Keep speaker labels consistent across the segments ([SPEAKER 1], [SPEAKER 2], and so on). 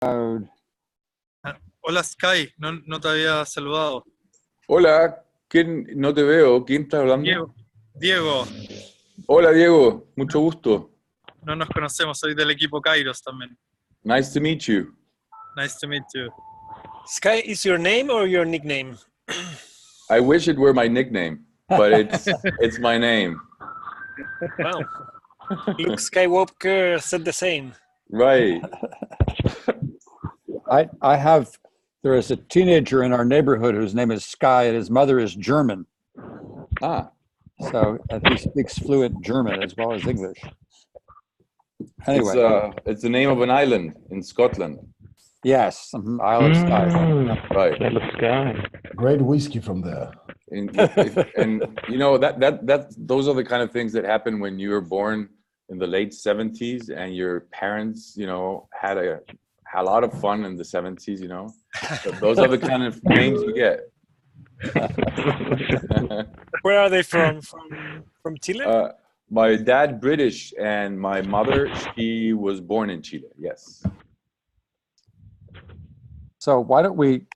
[SPEAKER 1] Ah,
[SPEAKER 2] Hola Sky, no te había saludado.
[SPEAKER 1] Hola, ¿quién? No te veo. ¿Quién está hablando?
[SPEAKER 2] Diego,
[SPEAKER 1] Hola, Diego. Mucho
[SPEAKER 2] no,
[SPEAKER 1] gusto.
[SPEAKER 2] no nos conocemos, soy del equipo Kairos también.
[SPEAKER 1] Nice to meet you.
[SPEAKER 2] Nice to meet you.
[SPEAKER 3] Sky is your name or your nickname?
[SPEAKER 1] I wish it were my nickname, but it's my name.
[SPEAKER 3] Wow. Luke Skywalker said the same.
[SPEAKER 1] Right.
[SPEAKER 4] There is a teenager in our neighborhood whose name is Sky, and his mother is German.
[SPEAKER 1] Ah,
[SPEAKER 4] And he speaks fluent German as well as English. Anyway,
[SPEAKER 1] it's the name of an island in Scotland.
[SPEAKER 4] yes, Isle of Skye.
[SPEAKER 1] Right.
[SPEAKER 5] Isle of Skye.
[SPEAKER 6] Great whiskey from there.
[SPEAKER 1] And you know those are the kind of things that happen when you were born in the late 70s and your parents, had a lot of fun in the 70s, So those are the kind of names you get.
[SPEAKER 3] Where are they from? From Chile?
[SPEAKER 1] My dad British and my mother, she was born in Chile. Yes.
[SPEAKER 4] So why don't we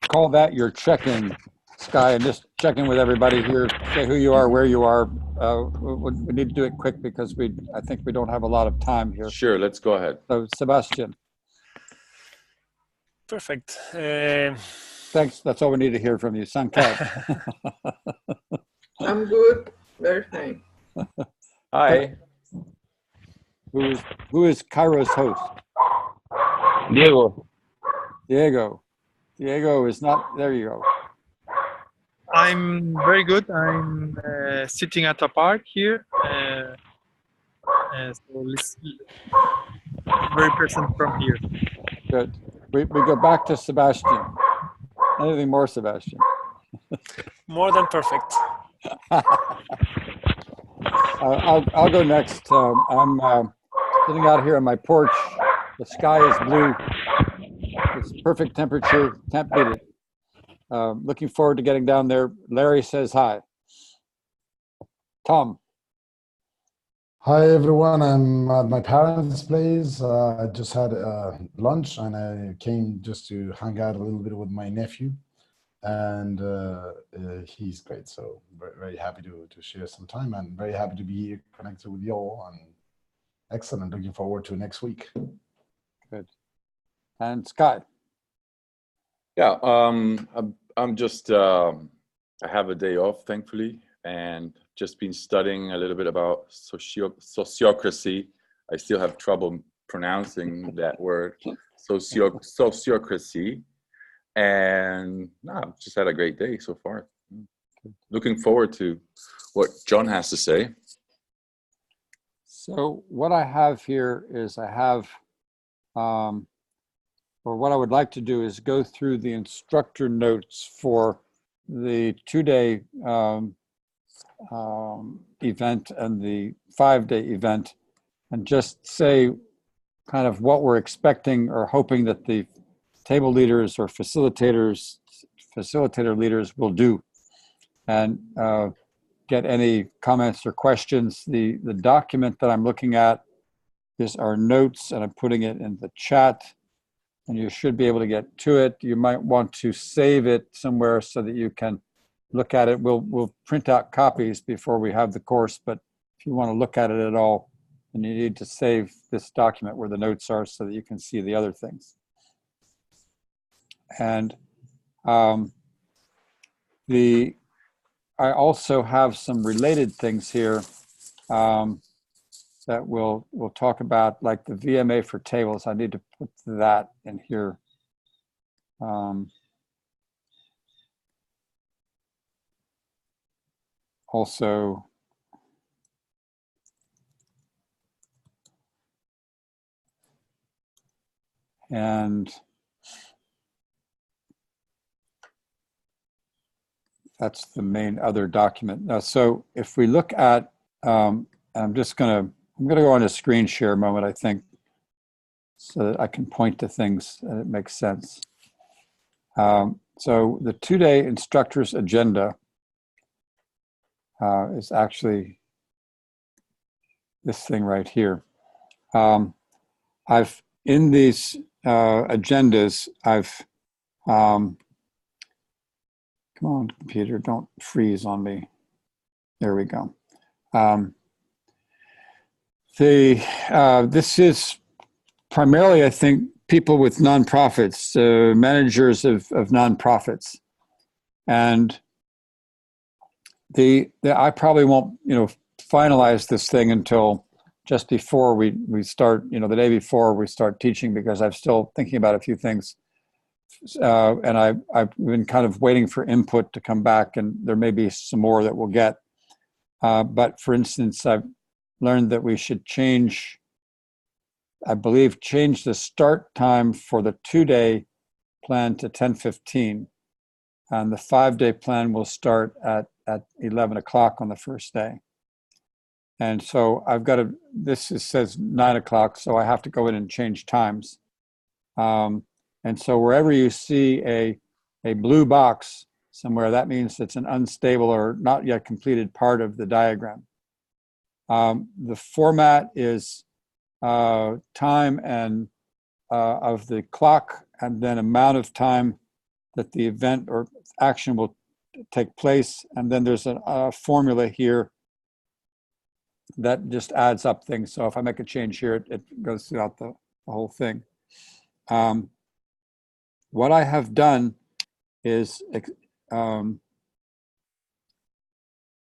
[SPEAKER 4] call that your check-in, Sky, and just check in with everybody here, say who you are, where you are. We need to do it quick because I think we don't have a lot of time here.
[SPEAKER 1] Sure, let's go ahead.
[SPEAKER 4] So Sebastian.
[SPEAKER 3] Perfect.
[SPEAKER 4] Thanks. That's all we need to hear from you. Sankat.
[SPEAKER 7] I'm good. Very fine.
[SPEAKER 1] Hi.
[SPEAKER 4] Who is Cairo's host?
[SPEAKER 5] Diego.
[SPEAKER 4] Diego is not, there you go.
[SPEAKER 2] I'm very good. I'm sitting at a park here. Very present from here.
[SPEAKER 4] Good. We go back to Sebastian. Anything more, Sebastian?
[SPEAKER 3] More than perfect.
[SPEAKER 4] I'll go next. I'm sitting out here on my porch. The sky is blue. It's perfect temperature. Can't beat it. Looking forward to getting down there. Larry says hi. Tom.
[SPEAKER 6] Hi, everyone. I'm at my parents' place. I just had lunch and I came just to hang out a little bit with my nephew. And he's great. So very, very happy to share some time and very happy to be here connected with you all. And excellent. Looking forward to next week.
[SPEAKER 4] Good. And Scott.
[SPEAKER 1] Yeah, I'm just, I have a day off, thankfully, and just been studying a little bit about sociocracy. I still have trouble pronouncing that word, sociocracy. And I've just had a great day so far. Looking forward to what John has to say.
[SPEAKER 4] So what I have here is or what I would like to do is go through the instructor notes for the 2-day event and the 5-day event, and just say kind of what we're expecting or hoping that the table leaders or facilitator leaders will do, and get any comments or questions. The document that I'm looking at is our notes, and I'm putting it in the chat, and you should be able to get to it. You might want to save it somewhere so that you can look at it. We'll print out copies before we have the course, but if you want to look at it at all, then you need to save this document where the notes are so that you can see the other things. And I also have some related things here that we'll talk about, like the VMA for tables. I need to put that in here. Also, and that's the main other document. Now, so if we look at, I'm going to go on a screen share moment, I think, so that I can point to things and it makes sense. So the 2-day instructor's agenda is actually this thing right here. I've in these agendas, I've, come on, computer, don't freeze on me. There we go. This is primarily, I think, people with nonprofits, managers of nonprofits. And I probably won't, finalize this thing until just before we start, the day before we start teaching, because I'm still thinking about a few things. And I've been kind of waiting for input to come back, and there may be some more that we'll get. But for instance, I've learned that we should change the start time for the 2-day plan to 10:15. And the 5-day plan will start at 11 o'clock on the first day. And so I've got says 9 o'clock, so I have to go in and change times. And so wherever you see a blue box somewhere, that means it's an unstable or not yet completed part of the diagram. The format is time and of the clock, and then amount of time that the event or action will take place. And then there's a formula here that just adds up things. So if I make a change here, it goes throughout the whole thing. What I have done is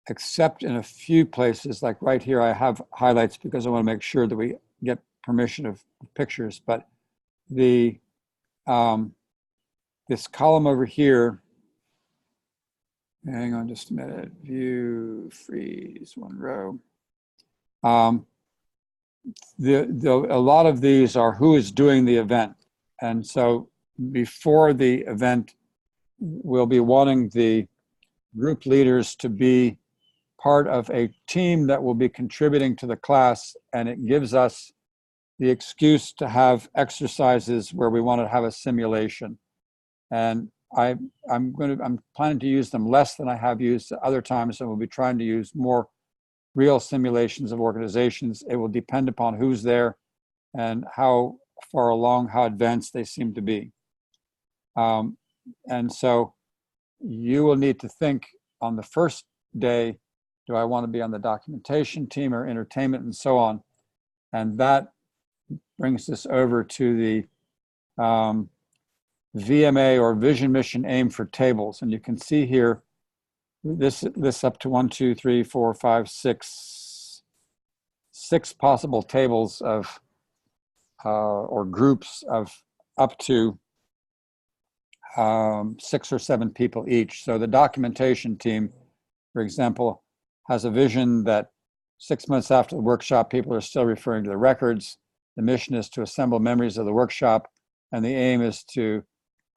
[SPEAKER 4] except in a few places, like right here, I have highlights because I want to make sure that we get permission of pictures. But this column over here, hang on just a minute, view, freeze, one row. A lot of these are who is doing the event. And so before the event, we'll be wanting the group leaders to be part of a team that will be contributing to the class, and it gives us the excuse to have exercises where we want to have a simulation. And I'm planning to use them less than I have used other times, and we'll be trying to use more real simulations of organizations. It will depend upon who's there and how far along, how advanced they seem to be. And so you will need to think on the first day, do I want to be on the documentation team or entertainment and so on? And that brings us over to the VMA or vision, mission, aim for tables. And you can see here, this up to 1, 2, 3, 4, 5, 6 possible tables of or groups of up to 6 or 7 people each. So the documentation team, for example, has a vision that 6 months after the workshop, people are still referring to the records. The mission is to assemble memories of the workshop, and the aim is to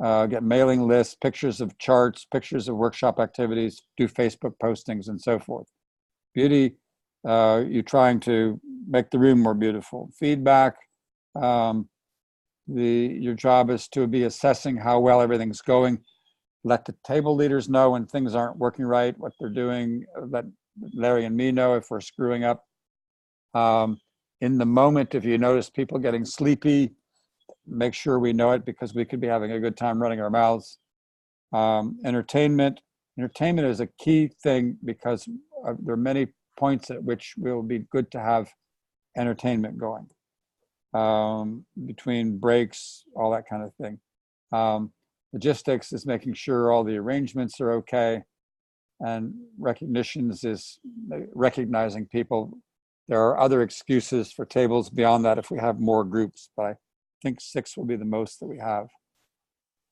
[SPEAKER 4] get mailing lists, pictures of charts, pictures of workshop activities, do Facebook postings, and so forth. Beauty, you're trying to make the room more beautiful. Feedback, your job is to be assessing how well everything's going. Let the table leaders know when things aren't working right, what they're doing. Let Larry and me know if we're screwing up. In the moment, if you notice people getting sleepy, make sure we know it, because we could be having a good time running our mouths. Entertainment is a key thing, because there are many points at which it will be good to have entertainment going. Between breaks, all that kind of thing. Logistics is making sure all the arrangements are okay. And recognitions is recognizing people. There are other excuses for tables beyond that if we have more groups, but I think 6 will be the most that we have.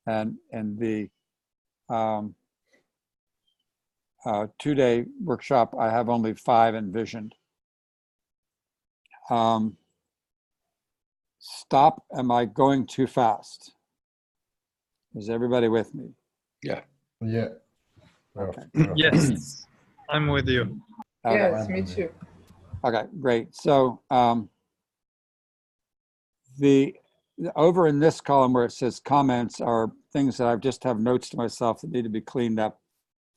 [SPEAKER 4] And the 2-day workshop, I have only 5 envisioned. Stop, am I going too fast? Is everybody with me?
[SPEAKER 1] Yeah.
[SPEAKER 6] Yeah.
[SPEAKER 4] Okay.
[SPEAKER 2] Yes, I'm with you.
[SPEAKER 4] Okay.
[SPEAKER 7] Yes, me too.
[SPEAKER 4] Okay, great. So over in this column where it says comments are things that I just have notes to myself that need to be cleaned up.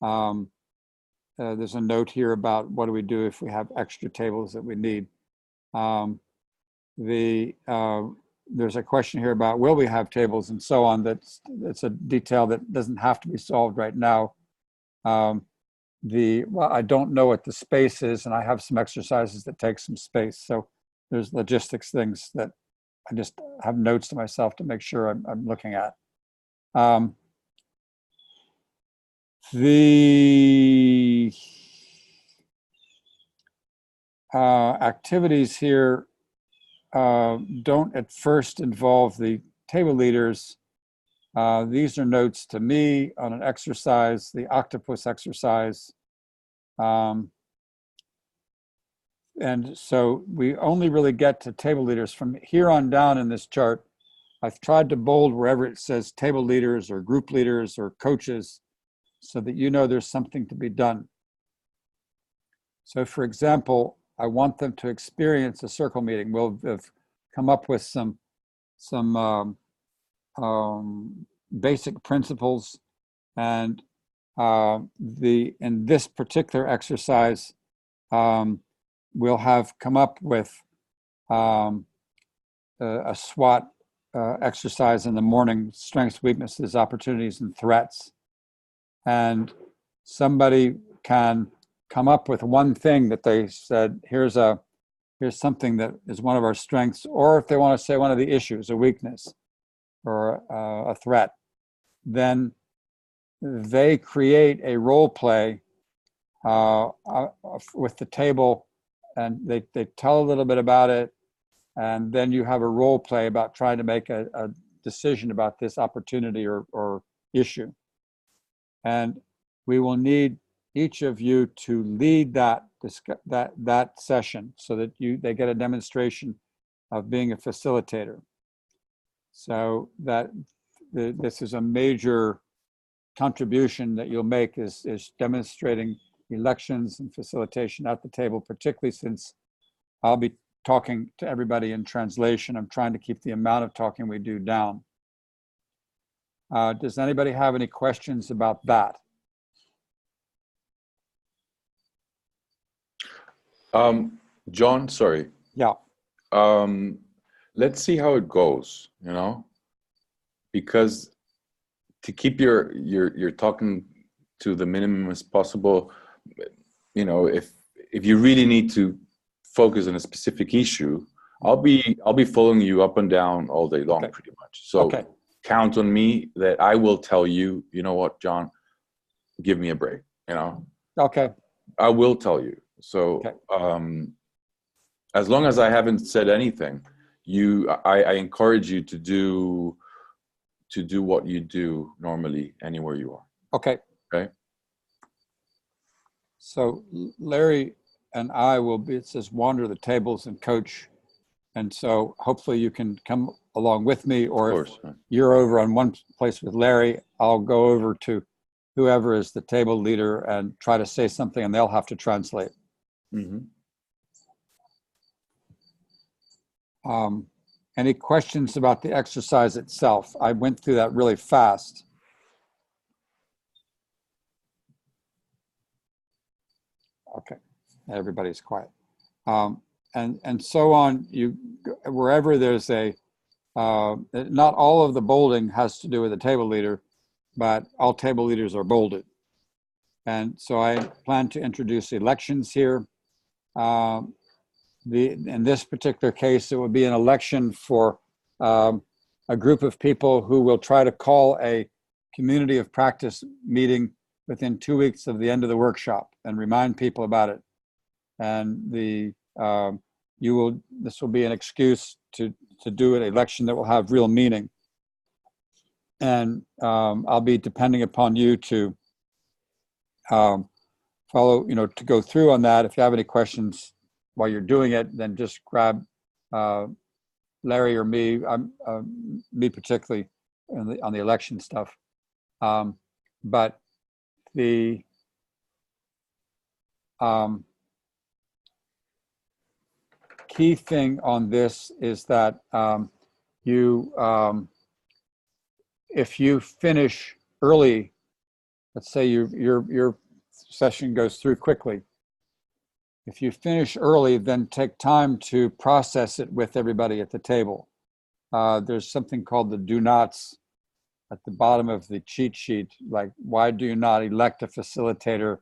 [SPEAKER 4] There's a note here about what do we do if we have extra tables that we need. there's a question here about will we have tables and so on. That's a detail that doesn't have to be solved right now. Well, I don't know what the space is, and I have some exercises that take some space. So there's logistics things that I just have notes to myself to make sure I'm looking at. The activities here don't at first involve the table leaders. These are notes to me on an exercise, the octopus exercise. And so we only really get to table leaders from here on down in this chart. I've tried to bold wherever it says table leaders or group leaders or coaches so that you know there's something to be done. So for example, I want them to experience a circle meeting. We'll have come up with some basic principles, and in this particular exercise, we'll have come up with a SWOT exercise in the morning: strengths, weaknesses, opportunities, and threats. And somebody can come up with one thing that they said, here's something that is one of our strengths, or if they want to say one of the issues, a weakness or a threat, then they create a role play with the table, and they tell a little bit about it, and then you have a role play about trying to make a decision about this opportunity or issue. And we will need each of you to lead that session so that they get a demonstration of being a facilitator. So that this is a major contribution that you'll make is demonstrating elections and facilitation at the table, particularly since I'll be talking to everybody in translation. I'm trying to keep the amount of talking we do down. Does anybody have any questions about that?
[SPEAKER 1] John, sorry.
[SPEAKER 4] Yeah.
[SPEAKER 1] Let's see how it goes, because to keep your talking to the minimum as possible, if you really need to focus on a specific issue, I'll be following you up and down all day long, pretty much. So count on me that I will tell you, you know what, John, give me a break,
[SPEAKER 4] Okay.
[SPEAKER 1] I will tell you. So as long as I haven't said anything, I encourage you to do what you do normally anywhere you are.
[SPEAKER 4] Okay.
[SPEAKER 1] Okay.
[SPEAKER 4] So Larry and I will be, it says wander the tables and coach. And so hopefully you can come along with me, or if you're over on one place with Larry, I'll go over to whoever is the table leader and try to say something, and they'll have to translate.
[SPEAKER 1] Mm-hmm.
[SPEAKER 4] Any questions about the exercise itself? I went through that really fast. Okay, everybody's quiet. And so on, wherever there's not all of the bolding has to do with the table leader, but all table leaders are bolded. And so I plan to introduce elections here. In this particular case, it would be an election for a group of people who will try to call a community of practice meeting within 2 weeks of the end of the workshop and remind people about it. And this will be an excuse to do an election that will have real meaning. And I'll be depending upon you to follow, to go through on that. If you have any questions while you're doing it, then just grab Larry or me. Me particularly on the election stuff. But the key thing on this is that if you finish early, let's say your session goes through quickly. If you finish early, then take time to process it with everybody at the table. there's something called the do nots at the bottom of the cheat sheet, like why do you not elect a facilitator,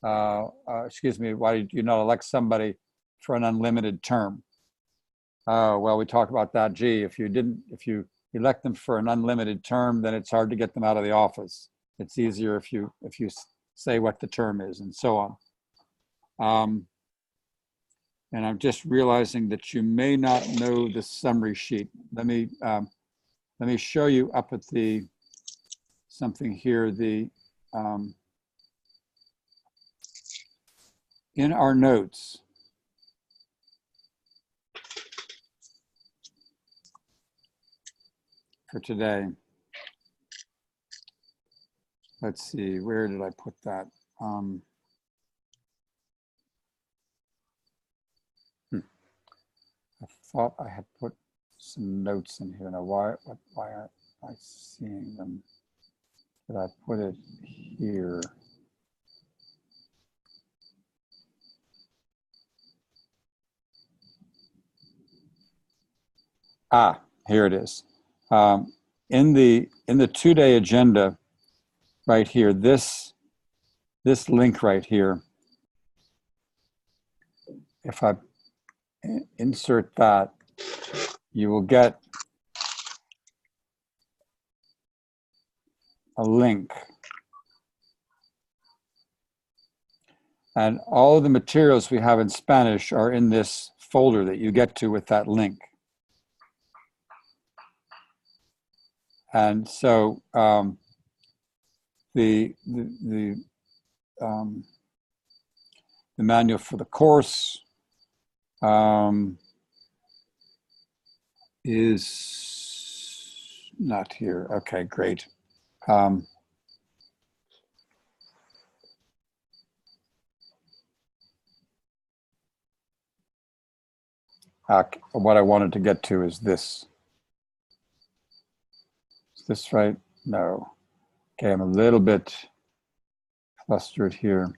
[SPEAKER 4] why do you not elect somebody for an unlimited term? Well, we talked about that. Gee, if you elect them for an unlimited term, then it's hard to get them out of the office. It's easier if you say what the term is, and so on. And I'm just realizing that you may not know the summary sheet. Let me show you up at the something here. In our notes, for today. Let's see, where did I put that? I thought I had put some notes in here. Now, why aren't I seeing them? Did I put it here? Ah, here it is. In the 2-day agenda, right here, this link right here, if I insert that, you will get a link. And all of the materials we have in Spanish are in this folder that you get to with that link. And so the manual for the course is not here. Okay, great. What I wanted to get to is this. Is this right? No. Okay, I'm a little bit clustered here.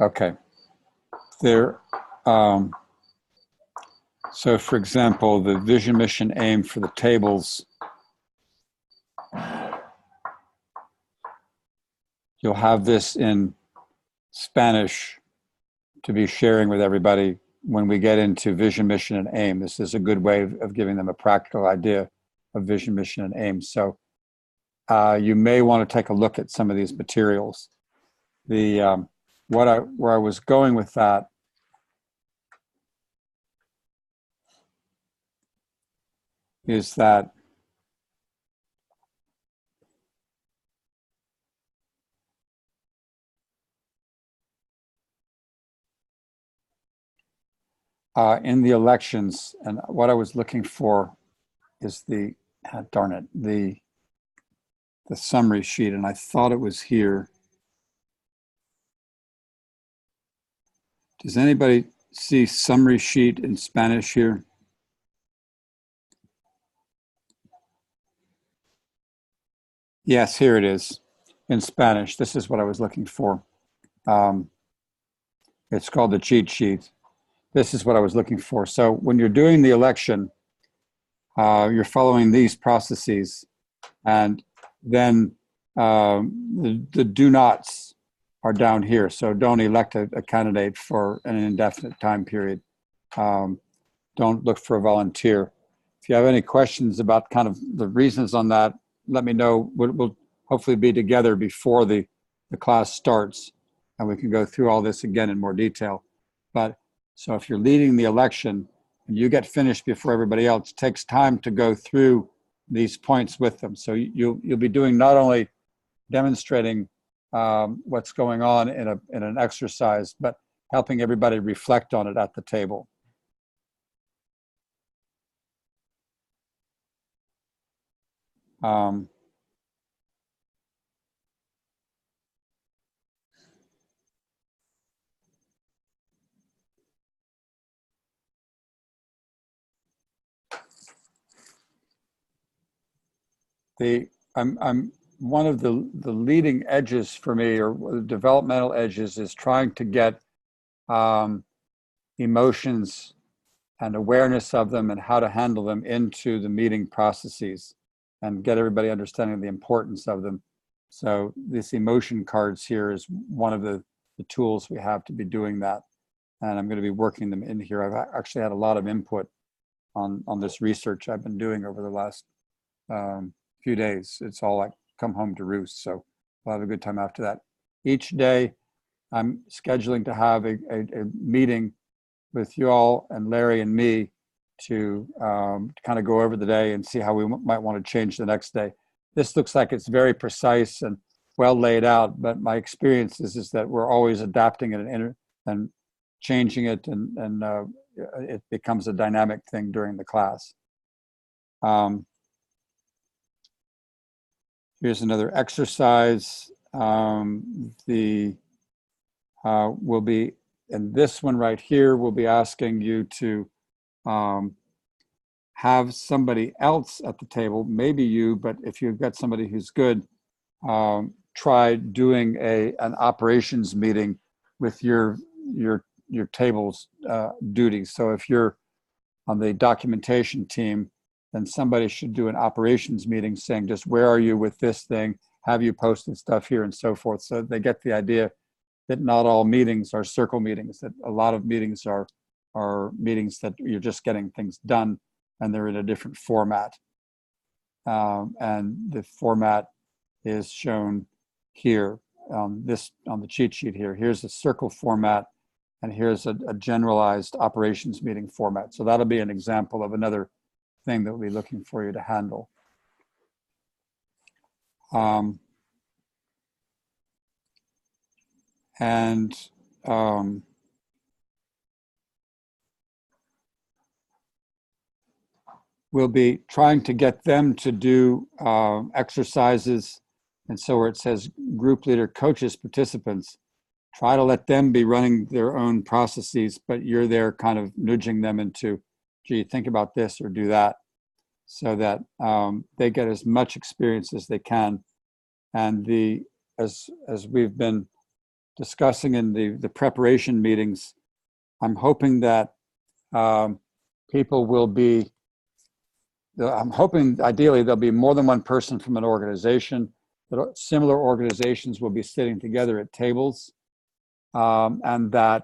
[SPEAKER 4] Okay. There. So, for example, the vision, mission, aim for the tables, you'll have this in Spanish to be sharing with everybody when we get into vision, mission, and aim. This is a good way of giving them a practical idea of vision, mission, and aim. So you may want to take a look at some of these materials. Where I was going with that is that in the elections, and what I was looking for is darn it, the summary sheet, and I thought it was here. Does anybody see summary sheet in Spanish here? Yes, here it is in Spanish. This is what I was looking for. It's called the cheat sheet. This is what I was looking for. So when you're doing the election, you're following these processes, and then the do nots are down here. So don't elect a candidate for an indefinite time period. Don't look for a volunteer. If you have any questions about kind of the reasons on that, let me know. We'll hopefully be together before the class starts, and we can go through all this again in more detail. But so if you're leading the election and you get finished before everybody else, it takes time to go through these points with them. So you'll be doing not only demonstrating what's going on in an exercise, but helping everybody reflect on it at the table. I'm one of the leading edges for me, or the developmental edges, is trying to get emotions and awareness of them and how to handle them into the meeting processes and get everybody understanding the importance of them. So this emotion cards here is one of the tools we have to be doing that. And I'm going to be working them in here. I've actually had a lot of input on this research I've been doing over the last few days. It's all like come home to roost. So we'll have a good time after that. Each day I'm scheduling to have a meeting with you all and Larry and me to kind of go over the day and see how we might want to change the next day. This looks like it's very precise and well laid out, but my experience is that we're always adapting it and changing it, and it becomes a dynamic thing during the class. Here's another exercise. We'll be, in this one right here, we'll be asking you to have somebody else at the table, maybe you, but if you've got somebody who's good, try doing an operations meeting with your table's duties. So if you're on the documentation team, then somebody should do an operations meeting saying, just where are you with this thing? Have you posted stuff here and so forth? So they get the idea that not all meetings are circle meetings, that a lot of meetings are meetings that you're just getting things done and they're in a different format. And the format is shown here on the cheat sheet here. Here's a circle format, and here's a generalized operations meeting format. So that'll be an example of another thing that we'll be looking for you to handle. We'll be trying to get them to do exercises. And so where it says group leader, coaches, participants, try to let them be running their own processes, but you're there kind of nudging them into, gee, think about this or do that, so that they get as much experience as they can. And as we've been discussing in the preparation meetings, I'm hoping that people will be, I'm hoping ideally there'll be more than one person from an organization, that similar organizations will be sitting together at tables, and that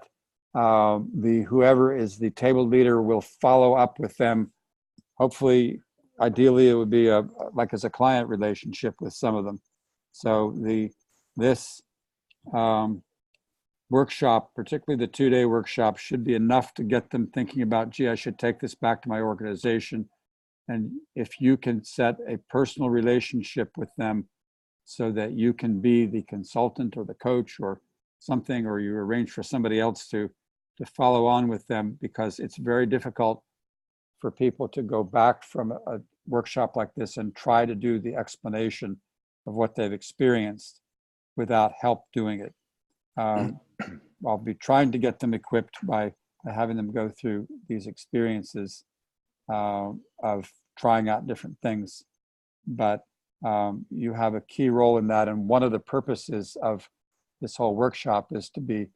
[SPEAKER 4] whoever is the table leader will follow up with them. Hopefully, ideally it would be like as a client relationship with some of them. So this workshop, particularly the 2-day workshop, should be enough to get them thinking about, gee, I should take this back to my organization. And if you can set a personal relationship with them so that you can be the consultant or the coach or something, or you arrange for somebody else to follow on with them, because it's very difficult for people to go back from a workshop like this and try to do the explanation of what they've experienced without help doing it. I'll be trying to get them equipped by having them go through these experiences of trying out different things, but you have a key role in that. And one of the purposes of this whole workshop is to be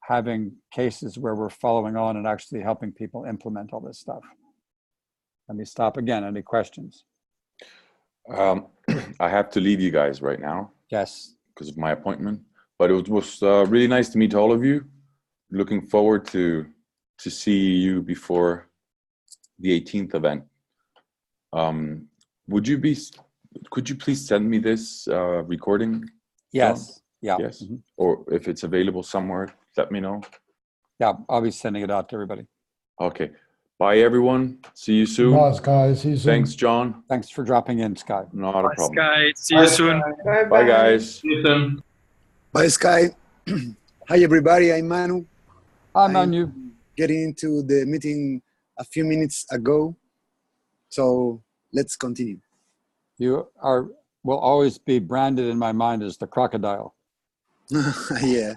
[SPEAKER 4] having cases where we're following on and actually helping people implement all this stuff. Let me stop again. Any questions?
[SPEAKER 1] I have to leave you guys right now.
[SPEAKER 4] Yes.
[SPEAKER 1] Because of my appointment. But it was really nice to meet all of you. Looking forward to see you before the 18th event. Could you please send me this recording?
[SPEAKER 4] Yes.
[SPEAKER 1] John?
[SPEAKER 4] Yeah.
[SPEAKER 1] Yes.
[SPEAKER 4] Mm-hmm.
[SPEAKER 1] Or if it's available somewhere, let me know.
[SPEAKER 4] Yeah, I'll be sending it out to everybody.
[SPEAKER 1] Okay. Bye, everyone. See you soon.
[SPEAKER 6] Bye, guys. See you soon.
[SPEAKER 1] Thanks, John.
[SPEAKER 4] Thanks for dropping in, Sky.
[SPEAKER 1] Not a problem.
[SPEAKER 2] Sky, see you soon.
[SPEAKER 1] Bye, guys.
[SPEAKER 2] See you soon.
[SPEAKER 5] Bye, Sky. Hi, everybody. I'm Manu.
[SPEAKER 4] Hi, Manu.
[SPEAKER 5] Getting into the meeting a few minutes ago. So let's continue.
[SPEAKER 4] You will always be branded in my mind as the crocodile.
[SPEAKER 5] Yeah,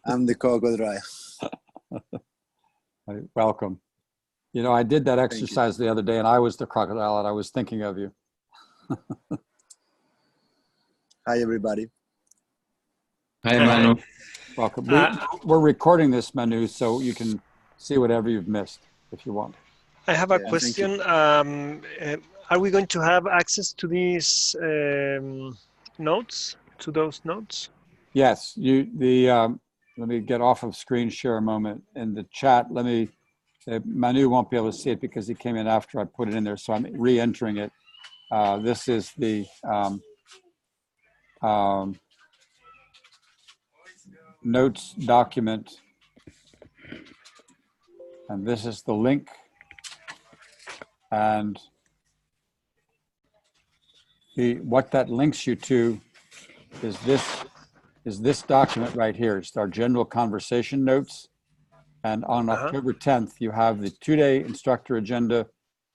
[SPEAKER 5] I'm the crocodile.
[SPEAKER 4] Welcome. You know, I did that exercise the other day and I was the crocodile and I was thinking of you.
[SPEAKER 5] Hi, everybody.
[SPEAKER 8] Hi, Manu.
[SPEAKER 4] Welcome.
[SPEAKER 3] Uh,
[SPEAKER 4] We're recording this, Manu, so you can see whatever you've missed if you want.
[SPEAKER 3] I have a
[SPEAKER 5] Yeah, thank you.
[SPEAKER 3] question. Are we going to have access to these notes, to those notes?
[SPEAKER 4] Yes, let me get off of screen share a moment. In the chat, Manu won't be able to see it because he came in after I put it in there, so I'm re-entering it. This is the notes document, and this is the link. And what that links you to is this document right here. It's our general conversation notes. And on October 10th, you have the 2-day instructor agenda,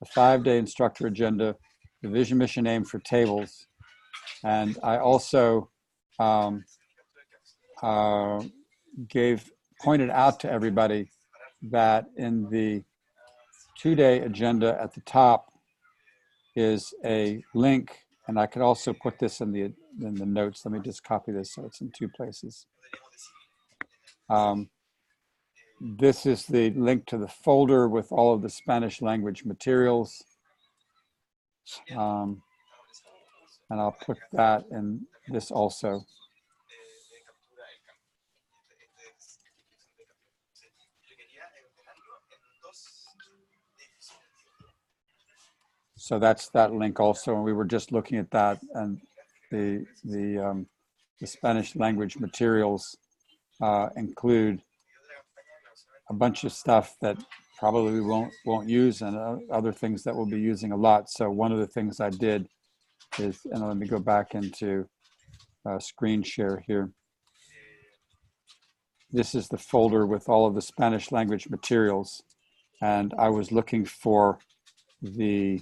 [SPEAKER 4] the 5-day instructor agenda, the vision, mission, aim for tables. And I also pointed out to everybody that in the 2-day agenda at the top is a link, and I could also put this in the notes. Let me just copy this so it's in 2 places. This is the link to the folder with all of the Spanish language materials. And I'll put that in this also. So that's that link also, and we were just looking at that, and the Spanish language materials include a bunch of stuff that probably we won't use, and other things that we'll be using a lot. So one of the things I did is, and let me go back into screen share here. This is the folder with all of the Spanish language materials, and I was looking for the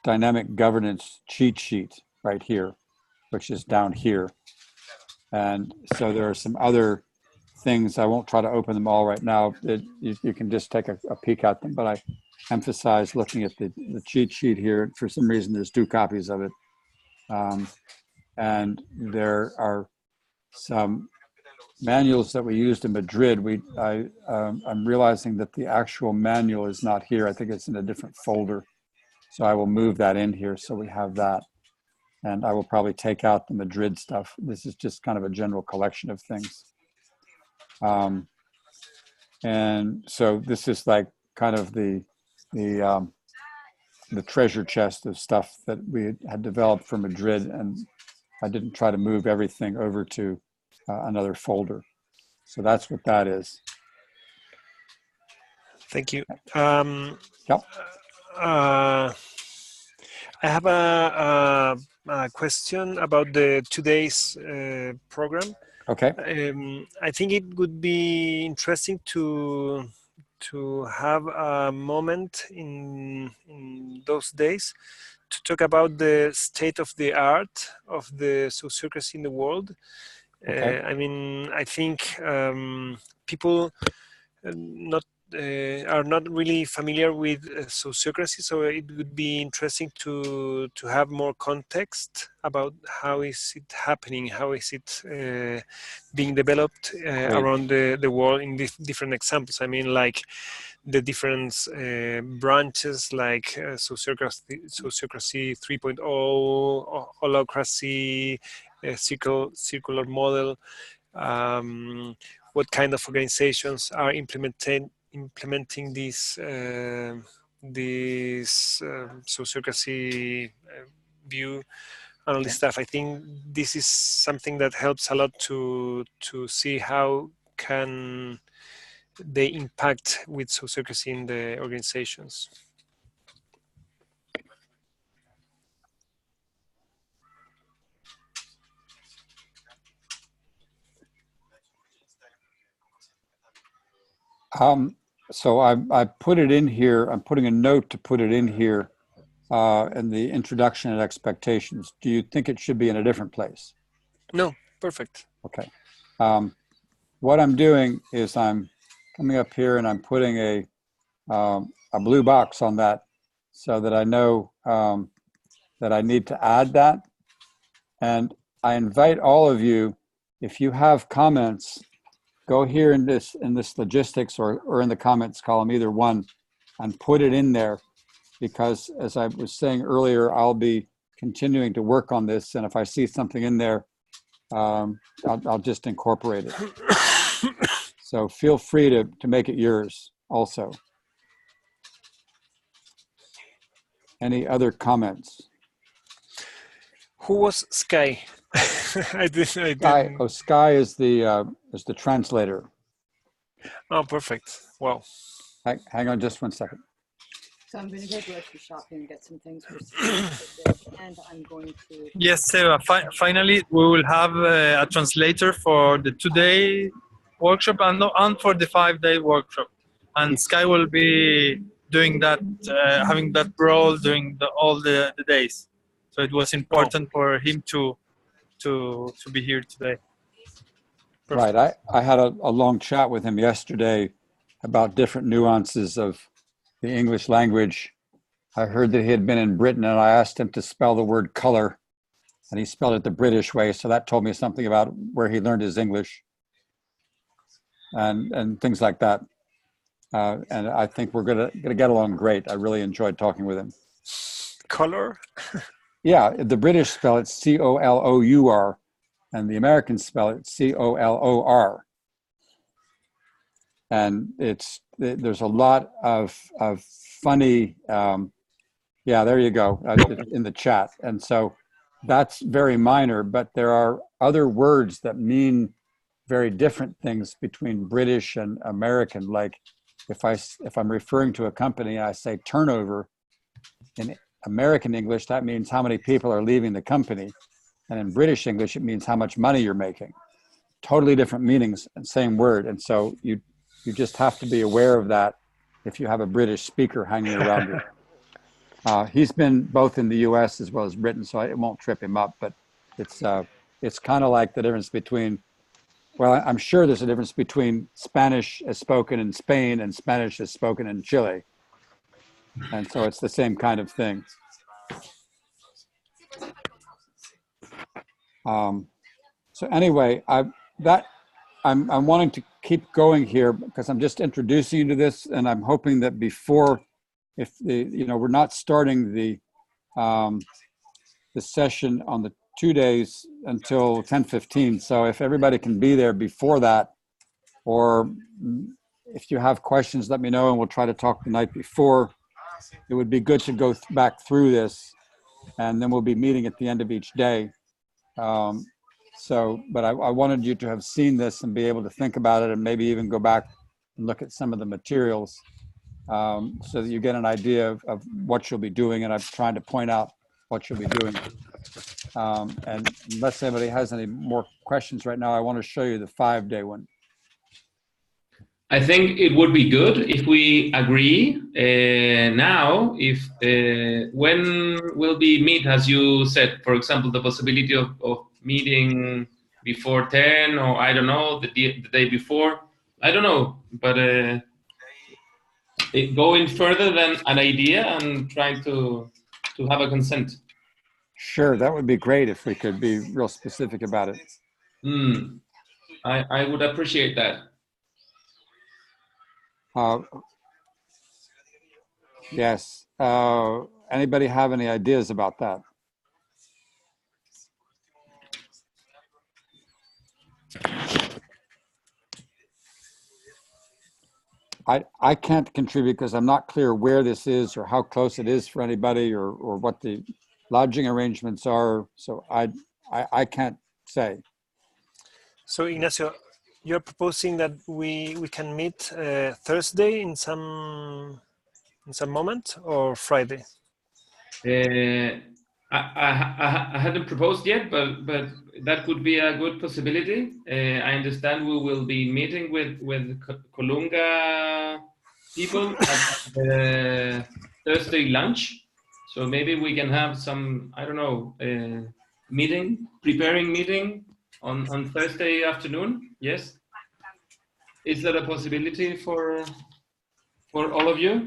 [SPEAKER 4] dynamic governance cheat sheet right here, which is down here. And so there are some other things. I won't try to open them all right now. You can just take a peek at them, but I emphasize looking at the cheat sheet here. For some reason, there's 2 copies of it. And there are some manuals that we used in Madrid. I'm realizing that the actual manual is not here. I think it's in a different folder. So I will move that in here so we have that. And I will probably take out the Madrid stuff. This is just kind of a general collection of things. And so this is like kind of the treasure chest of stuff that we had developed for Madrid, and I didn't try to move everything over to another folder. So that's what that is.
[SPEAKER 3] Thank you.
[SPEAKER 4] Yep.
[SPEAKER 3] I have a question about the 2 days program.
[SPEAKER 4] Okay.
[SPEAKER 3] I think it would be interesting to have a moment in those days to talk about the state of the art of the sociocracy in the world.
[SPEAKER 4] Okay.
[SPEAKER 3] I mean, I think people are not really familiar with sociocracy, so it would be interesting to have more context about how is it happening, how is it being developed around the world in different examples. I mean, like the different branches, like sociocracy 3.0, holacracy, circular model. What kind of organizations are implementing this sociocracy view and all this stuff. I think this is something that helps a lot to see how can they impact with sociocracy in the organizations.
[SPEAKER 4] So I put it in here. I'm putting a note to put it in here in the introduction and expectations. Do you think it should be in a different place?
[SPEAKER 3] No, perfect.
[SPEAKER 4] Okay. What I'm doing is I'm coming up here and I'm putting a blue box on that so that I know that I need to add that. And I invite all of you, if you have comments, go here in this logistics or in the comments column, either one, and put it in there, because as I was saying earlier, I'll be continuing to work on this, and if I see something in there, I'll just incorporate it. So feel free to make it yours also. Any other comments?
[SPEAKER 3] Who was Sky? I didn't.
[SPEAKER 4] Sky is the translator.
[SPEAKER 3] Oh, perfect. Wow.
[SPEAKER 4] Hang on just one second.
[SPEAKER 9] So I'm going to go grocery shopping and get some things for and I'm going to...
[SPEAKER 2] Yes, Seba, finally we will have a translator for the 2-day workshop and for the 5-day workshop. And Sky will be doing that, having that role during all the days. So it was important for him to be here today.
[SPEAKER 4] Perfect. Right. I had a long chat with him yesterday about different nuances of the English language. I heard that he had been in Britain, and I asked him to spell the word color, and he spelled it the British way. So that told me something about where he learned his English and things like that. And I think we're gonna get along great. I really enjoyed talking with him.
[SPEAKER 3] Color?
[SPEAKER 4] Yeah, the British spell it C-O-L-O-U-R, and the Americans spell it C-O-L-O-R. And there's a lot of funny, yeah, there you go, in the chat. And so that's very minor, but there are other words that mean very different things between British and American. Like if I'm referring to a company, I say turnover. In American English, that means how many people are leaving the company. And in British English, it means how much money you're making. Totally different meanings, same word. And so you just have to be aware of that if you have a British speaker hanging around you. He's been both in the US as well as Britain, so it won't trip him up, but it's kind of like the difference between, well, I'm sure there's a difference between Spanish as spoken in Spain and Spanish as spoken in Chile. And so it's the same kind of thing. So anyway, I'm wanting to keep going here because I'm just introducing you to this, and I'm hoping that before, we're not starting the session on the 2 days until 10:15. So if everybody can be there before that, or if you have questions, let me know, and we'll try to talk the night before. It would be good to go back through this, and then we'll be meeting at the end of each day. But I wanted you to have seen this and be able to think about it, and maybe even go back and look at some of the materials so that you get an idea of what you'll be doing. And I'm trying to point out what you'll be doing. And unless anybody has any more questions right now, I want to show you the 5-day one.
[SPEAKER 8] I think it would be good if we agree now, when will we meet, as you said, for example, the possibility of meeting before 10, or I don't know, the day before, I don't know, but going further than an idea and trying to have a consent.
[SPEAKER 4] Sure, that would be great if we could be real specific about it.
[SPEAKER 8] I would appreciate that.
[SPEAKER 4] Yes. Anybody have any ideas about that? I can't contribute because I'm not clear where this is or how close it is for anybody, or what the lodging arrangements are. So I can't say.
[SPEAKER 3] So Ignacio, you're proposing that we can meet Thursday in some moment, or Friday?
[SPEAKER 8] I hadn't proposed yet, but that could be a good possibility. I understand we will be meeting with Colunga people at the Thursday lunch. So maybe we can have some, I don't know, preparing meeting on Thursday afternoon. Yes. Is that a possibility for all of you?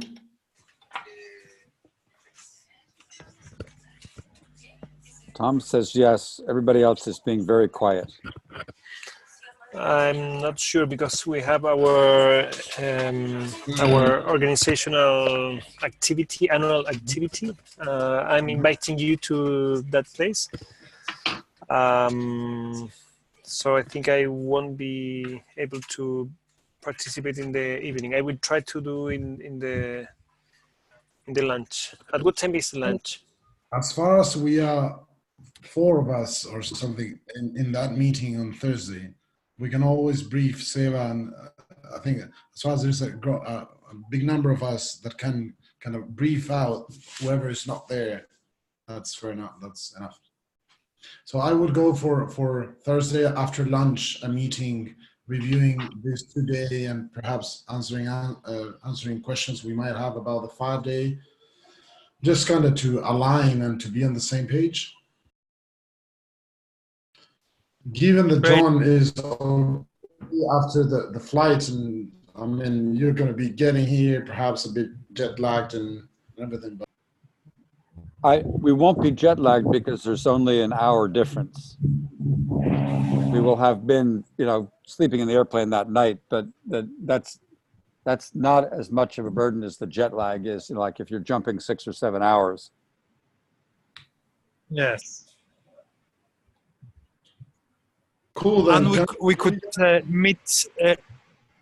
[SPEAKER 4] Tom says yes. Everybody else is being very quiet.
[SPEAKER 3] I'm not sure because we have our organizational activity, annual activity. I'm inviting you to that place. So I think I won't be able to participate in the evening. I will try to do in the lunch. At what time is the lunch?
[SPEAKER 6] As far as we are 4 of us or something in that meeting on Thursday, we can always brief Seva, and I think as far as there's a big number of us that can kind of brief out whoever is not there, that's fair enough. That's enough. So I would go for Thursday after lunch, a meeting reviewing this today and perhaps answering questions we might have about the 5-day, just kind of to align and to be on the same page. Given that John is after the flight, and I mean, you're going to be getting here perhaps a bit jet lagged and everything. But
[SPEAKER 4] we won't be jet lagged because there's only an hour difference. We will have been, sleeping in the airplane that night, but that's not as much of a burden as the jet lag is. Like if you're jumping 6 or 7 hours.
[SPEAKER 2] Yes.
[SPEAKER 6] Cool. Then.
[SPEAKER 2] And we could meet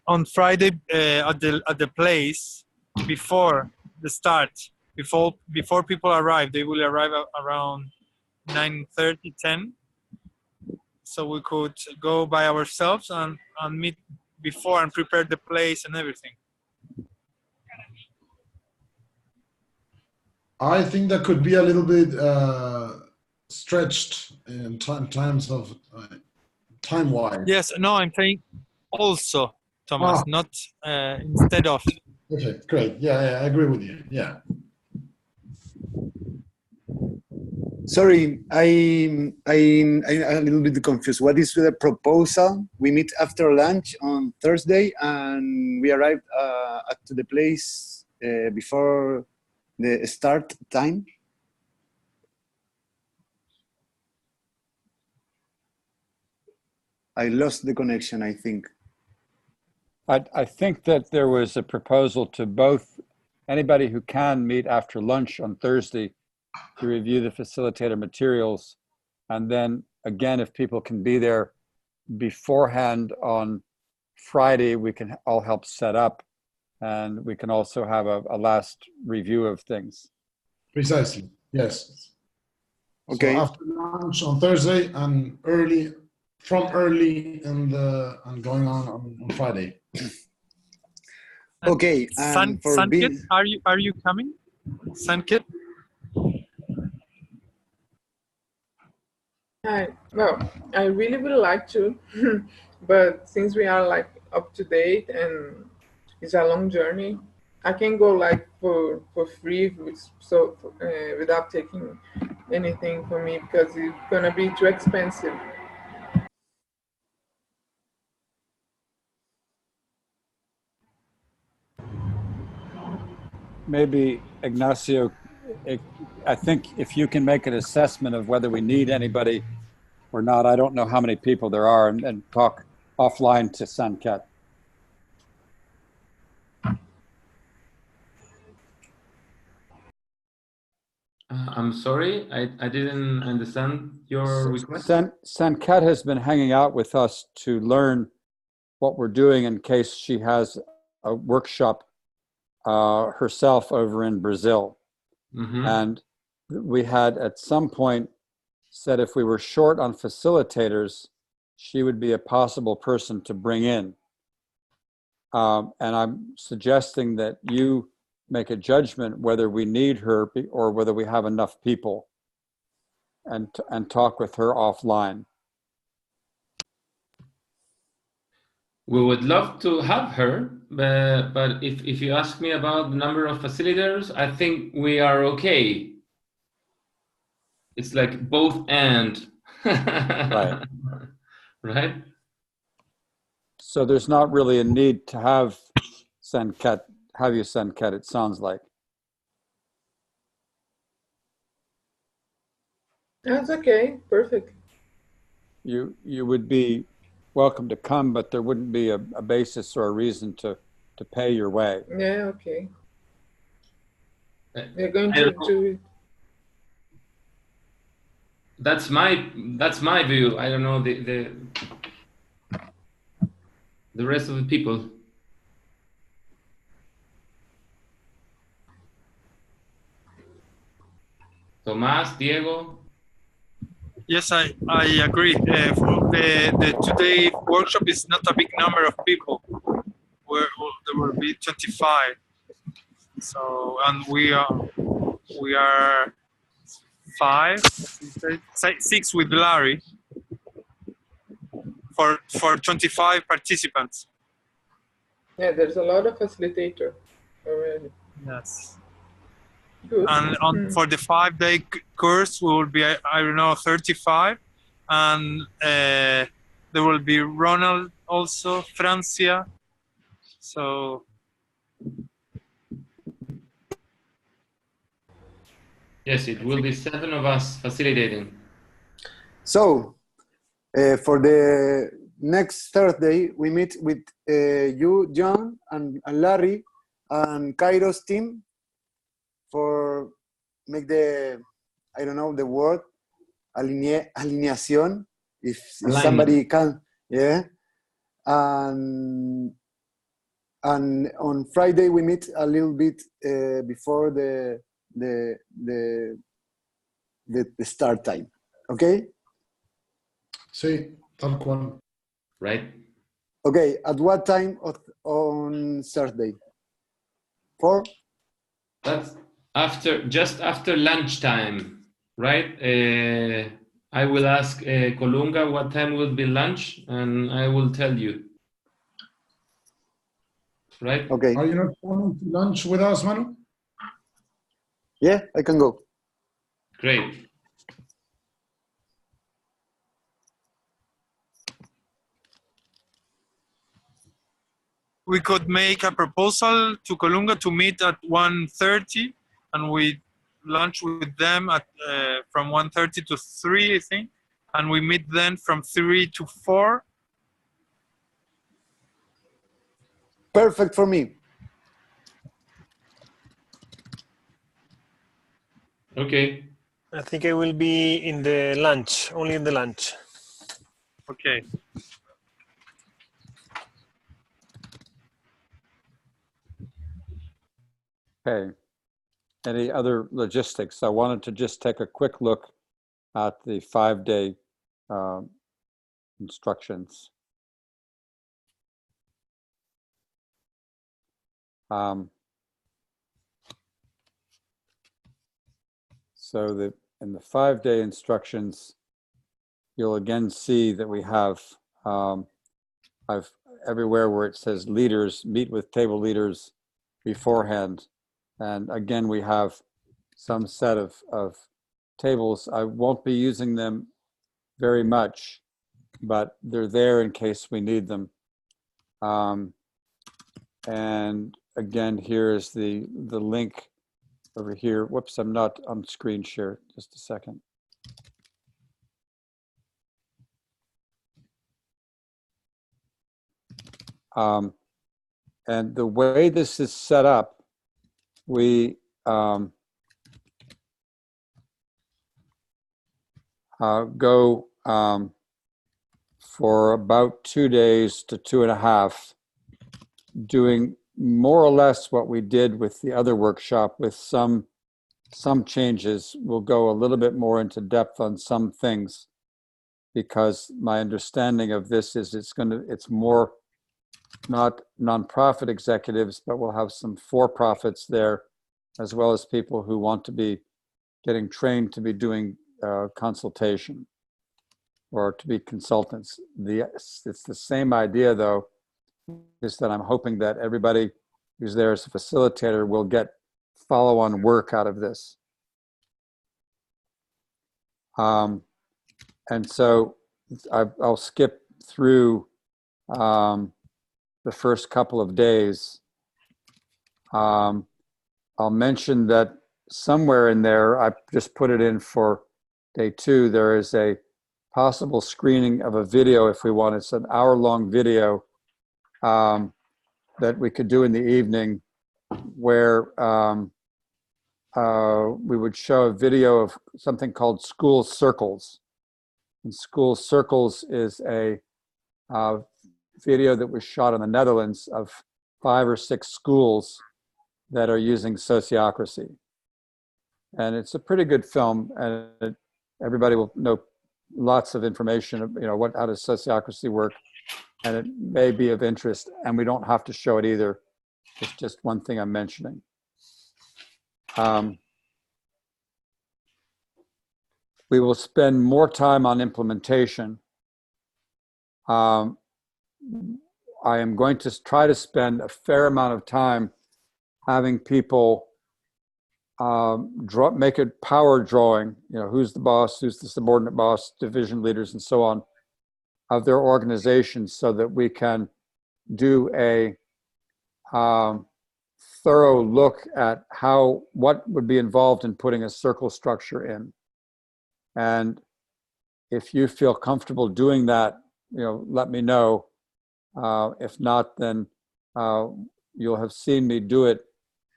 [SPEAKER 2] on Friday at the place before the start. Before people arrive, they will arrive around 9:30, 10. So we could go by ourselves and meet before and prepare the place and everything.
[SPEAKER 6] I think that could be a little bit stretched in terms of time-wise.
[SPEAKER 2] Yes, no, I'm saying also, Thomas, not instead of.
[SPEAKER 6] Okay, great. Yeah, I agree with you. Yeah.
[SPEAKER 5] Sorry, I'm a little bit confused. What is the proposal? We meet after lunch on Thursday, and we arrive to the place before the start time. I lost the connection, I think.
[SPEAKER 4] I think that there was a proposal to both anybody who can meet after lunch on Thursday to review the facilitator materials. And then again, if people can be there beforehand on Friday, we can all help set up, and we can also have a last review of things.
[SPEAKER 6] Precisely, yes.
[SPEAKER 5] Okay.
[SPEAKER 6] So after lunch on Thursday and from early and going on Friday.
[SPEAKER 5] Okay.
[SPEAKER 2] Sankit, are you coming? Sankit?
[SPEAKER 7] Hi. Well, I really would like to, but since we are like up to date and it's a long journey, I can go like for free, without taking anything from me because it's gonna be too expensive.
[SPEAKER 4] Maybe Ignacio, I think if you can make an assessment of whether we need anybody or not, I don't know how many people there are, and talk offline to Sanket.
[SPEAKER 8] I'm sorry, I didn't understand your request.
[SPEAKER 4] Sanket has been hanging out with us to learn what we're doing in case she has a workshop herself over in Brazil.
[SPEAKER 8] Mm-hmm.
[SPEAKER 4] And we had at some point said if we were short on facilitators, she would be a possible person to bring in. And I'm suggesting that you make a judgment whether we need her or whether we have enough people, and talk with her offline.
[SPEAKER 8] We would love to have her, but if you ask me about the number of facilitators, I think we are okay. It's like both and.
[SPEAKER 4] Right.
[SPEAKER 8] Right?
[SPEAKER 4] So there's not really a need to have you Sanket, it sounds like.
[SPEAKER 7] That's okay. Perfect.
[SPEAKER 4] You would be welcome to come, but there wouldn't be a basis or a reason to pay your way.
[SPEAKER 7] Yeah, okay.
[SPEAKER 8] Uh,
[SPEAKER 7] We're going
[SPEAKER 8] I
[SPEAKER 7] to
[SPEAKER 8] don't know.
[SPEAKER 7] do it.
[SPEAKER 8] That's my view. I don't know the rest of the people. Tomás, Diego.
[SPEAKER 2] Yes, I agree. For the today workshop is not a big number of people. There will be 25. So, and we are five, six with Larry for 25 participants.
[SPEAKER 7] Yeah, there's a lot of facilitator already.
[SPEAKER 2] Yes.
[SPEAKER 7] Good.
[SPEAKER 2] And for the 5-day course, we will be, I don't know, 35. And there will be Ronald also, Francia. So.
[SPEAKER 8] Yes, it will be 7 of us facilitating.
[SPEAKER 5] So, for the next Thursday, we meet with you, John, and Larry, and Kairos team for make the, I don't know the word, alineación, if somebody can, yeah. And on Friday we meet a little bit before the start time. Okay.
[SPEAKER 6] Sí, tal cual.
[SPEAKER 8] Right.
[SPEAKER 5] Okay. At what time on Thursday? 4?
[SPEAKER 8] That's just after lunchtime, right? I will ask Colunga what time will be lunch, and I will tell you. Right?
[SPEAKER 5] Okay.
[SPEAKER 6] Are you not coming to lunch with us, Manu?
[SPEAKER 5] Yeah, I can go.
[SPEAKER 8] Great.
[SPEAKER 2] We could make a proposal to Colunga to meet at 1:30, and we lunch with them at from 1:30 to 3, I think, and we meet then from 3 to 4.
[SPEAKER 5] Perfect for me.
[SPEAKER 8] Okay.
[SPEAKER 3] I think I will be in the lunch, only in the lunch.
[SPEAKER 2] Okay.
[SPEAKER 4] Okay. Any other logistics? I wanted to just take a quick look at the 5-day instructions. So in the 5-day instructions, you'll again see that we have I've everywhere where it says leaders, meet with table leaders beforehand. And again, we have some set of tables. I won't be using them very much, but they're there in case we need them. And again, here is the link over here. Whoops, I'm not on screen share. Just a second. And the way this is set up, we go for about 2 days to 2.5, doing more or less what we did with the other workshop with some changes. We'll go a little bit more into depth on some things, because my understanding of this is it's more not nonprofit executives, but we'll have some for-profits there, as well as people who want to be getting trained to be doing consultation or to be consultants. It's the same idea, though, is that I'm hoping that everybody who's there as a facilitator will get follow-on work out of this. And so I'll skip through the first couple of days. I'll mention that somewhere in there, I just put it in for day 2, there is a possible screening of a video if we want. It's an hour-long video that we could do in the evening where we would show a video of something called School Circles. And School Circles is a video that was shot in the Netherlands of 5 or 6 schools that are using sociocracy. And it's a pretty good film, and everybody will know lots of information, how does sociocracy work, and it may be of interest, and we don't have to show it either. It's just one thing I'm mentioning. We will spend more time on implementation. I am going to try to spend a fair amount of time having people make a power drawing, who's the boss, who's the subordinate boss, division leaders, and so on, of their organizations, so that we can do a thorough look at what would be involved in putting a circle structure in. And if you feel comfortable doing that, let me know. If not, then you'll have seen me do it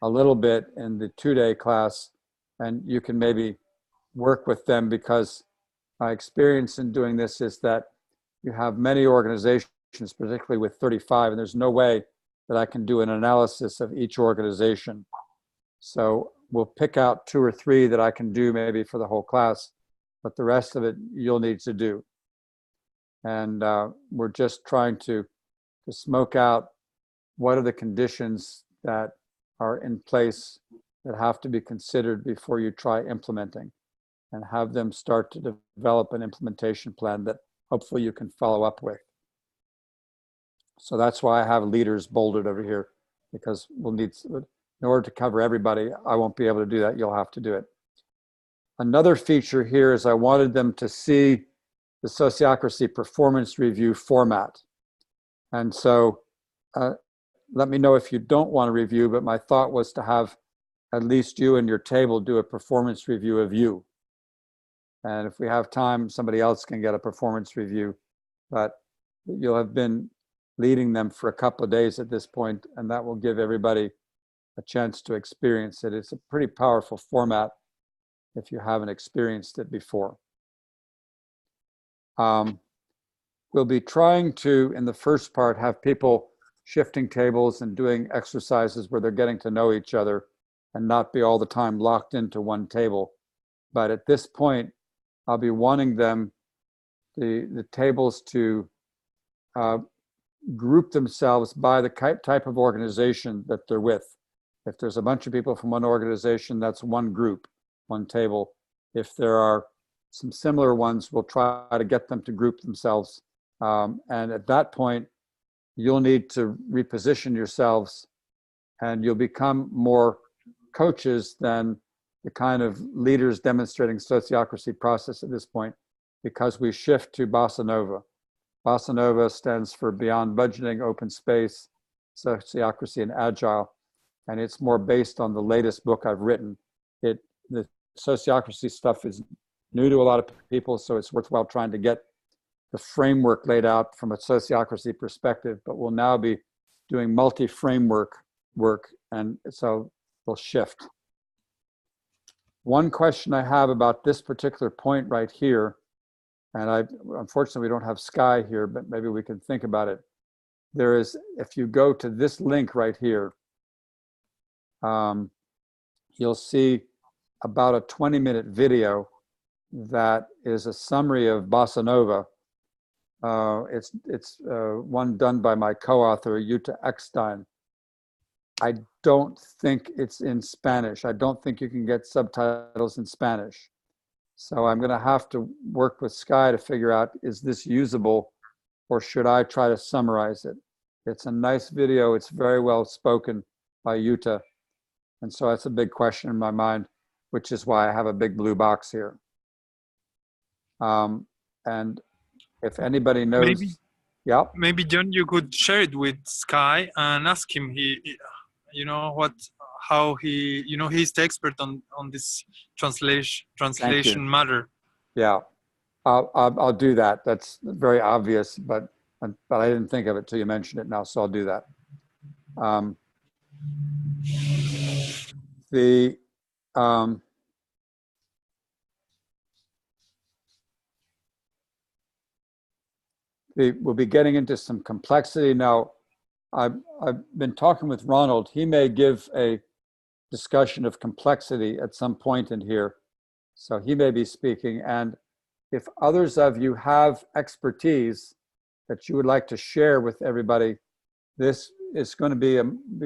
[SPEAKER 4] a little bit in the 2-day class, and you can maybe work with them, because my experience in doing this is that you have many organizations, particularly with 35, and there's no way that I can do an analysis of each organization. So we'll pick out 2 or 3 that I can do maybe for the whole class, but the rest of it you'll need to do. And we're just trying to smoke out what are the conditions that are in place that have to be considered before you try implementing, and have them start to develop an implementation plan that hopefully you can follow up with. So that's why I have leaders bolded over here, because we'll need, in order to cover everybody, I won't be able to do that. You'll have to do it. Another feature here is I wanted them to see the sociocracy performance review format. And so let me know if you don't want to review, but my thought was to have at least you and your table do a performance review of you. And if we have time, somebody else can get a performance review, but you'll have been leading them for a couple of days at this point, and that will give everybody a chance to experience it. It's a pretty powerful format if you haven't experienced it before. We'll be trying to, in the first part, have people shifting tables and doing exercises where they're getting to know each other and not be all the time locked into one table. But at this point, I'll be wanting them, the tables, to group themselves by the type of organization that they're with. If there's a bunch of people from one organization, that's one group, one table. If there are some similar ones, we'll try to get them to group themselves. And at that point, you'll need to reposition yourselves, and you'll become more coaches than the kind of leaders demonstrating sociocracy process at this point, because we shift to Bossa Nova. Bossa Nova stands for Beyond Budgeting, Open Space, Sociocracy, and Agile. And it's more based on the latest book I've written. The sociocracy stuff is new to a lot of people, so it's worthwhile trying to get the framework laid out from a sociocracy perspective, but we'll now be doing multi-framework work, and so we'll shift. One question I have about this particular point right here, and unfortunately we don't have Sky here, but maybe we can think about it. There is, if you go to this link right here, you'll see about a 20-minute video that is a summary of Bossa Nova. It's one done by my co-author, Jutta Eckstein. I don't think it's in Spanish. I don't think you can get subtitles in Spanish. So I'm going to have to work with Sky to figure out, is this usable, or should I try to summarize it? It's a nice video. It's very well spoken by Jutta. And so that's a big question in my mind, which is why I have a big blue box here. And if anybody knows,
[SPEAKER 2] maybe John, you could share it with Sky and ask him. How he, he's the expert on this translation matter.
[SPEAKER 4] Yeah, I'll do that. That's very obvious, but I didn't think of it till you mentioned it now, so I'll do that. We'll be getting into some complexity now. I've been talking with Ronald. He may give a discussion of complexity at some point in here, so he may be speaking. And if others of you have expertise that you would like to share with everybody, this is going to be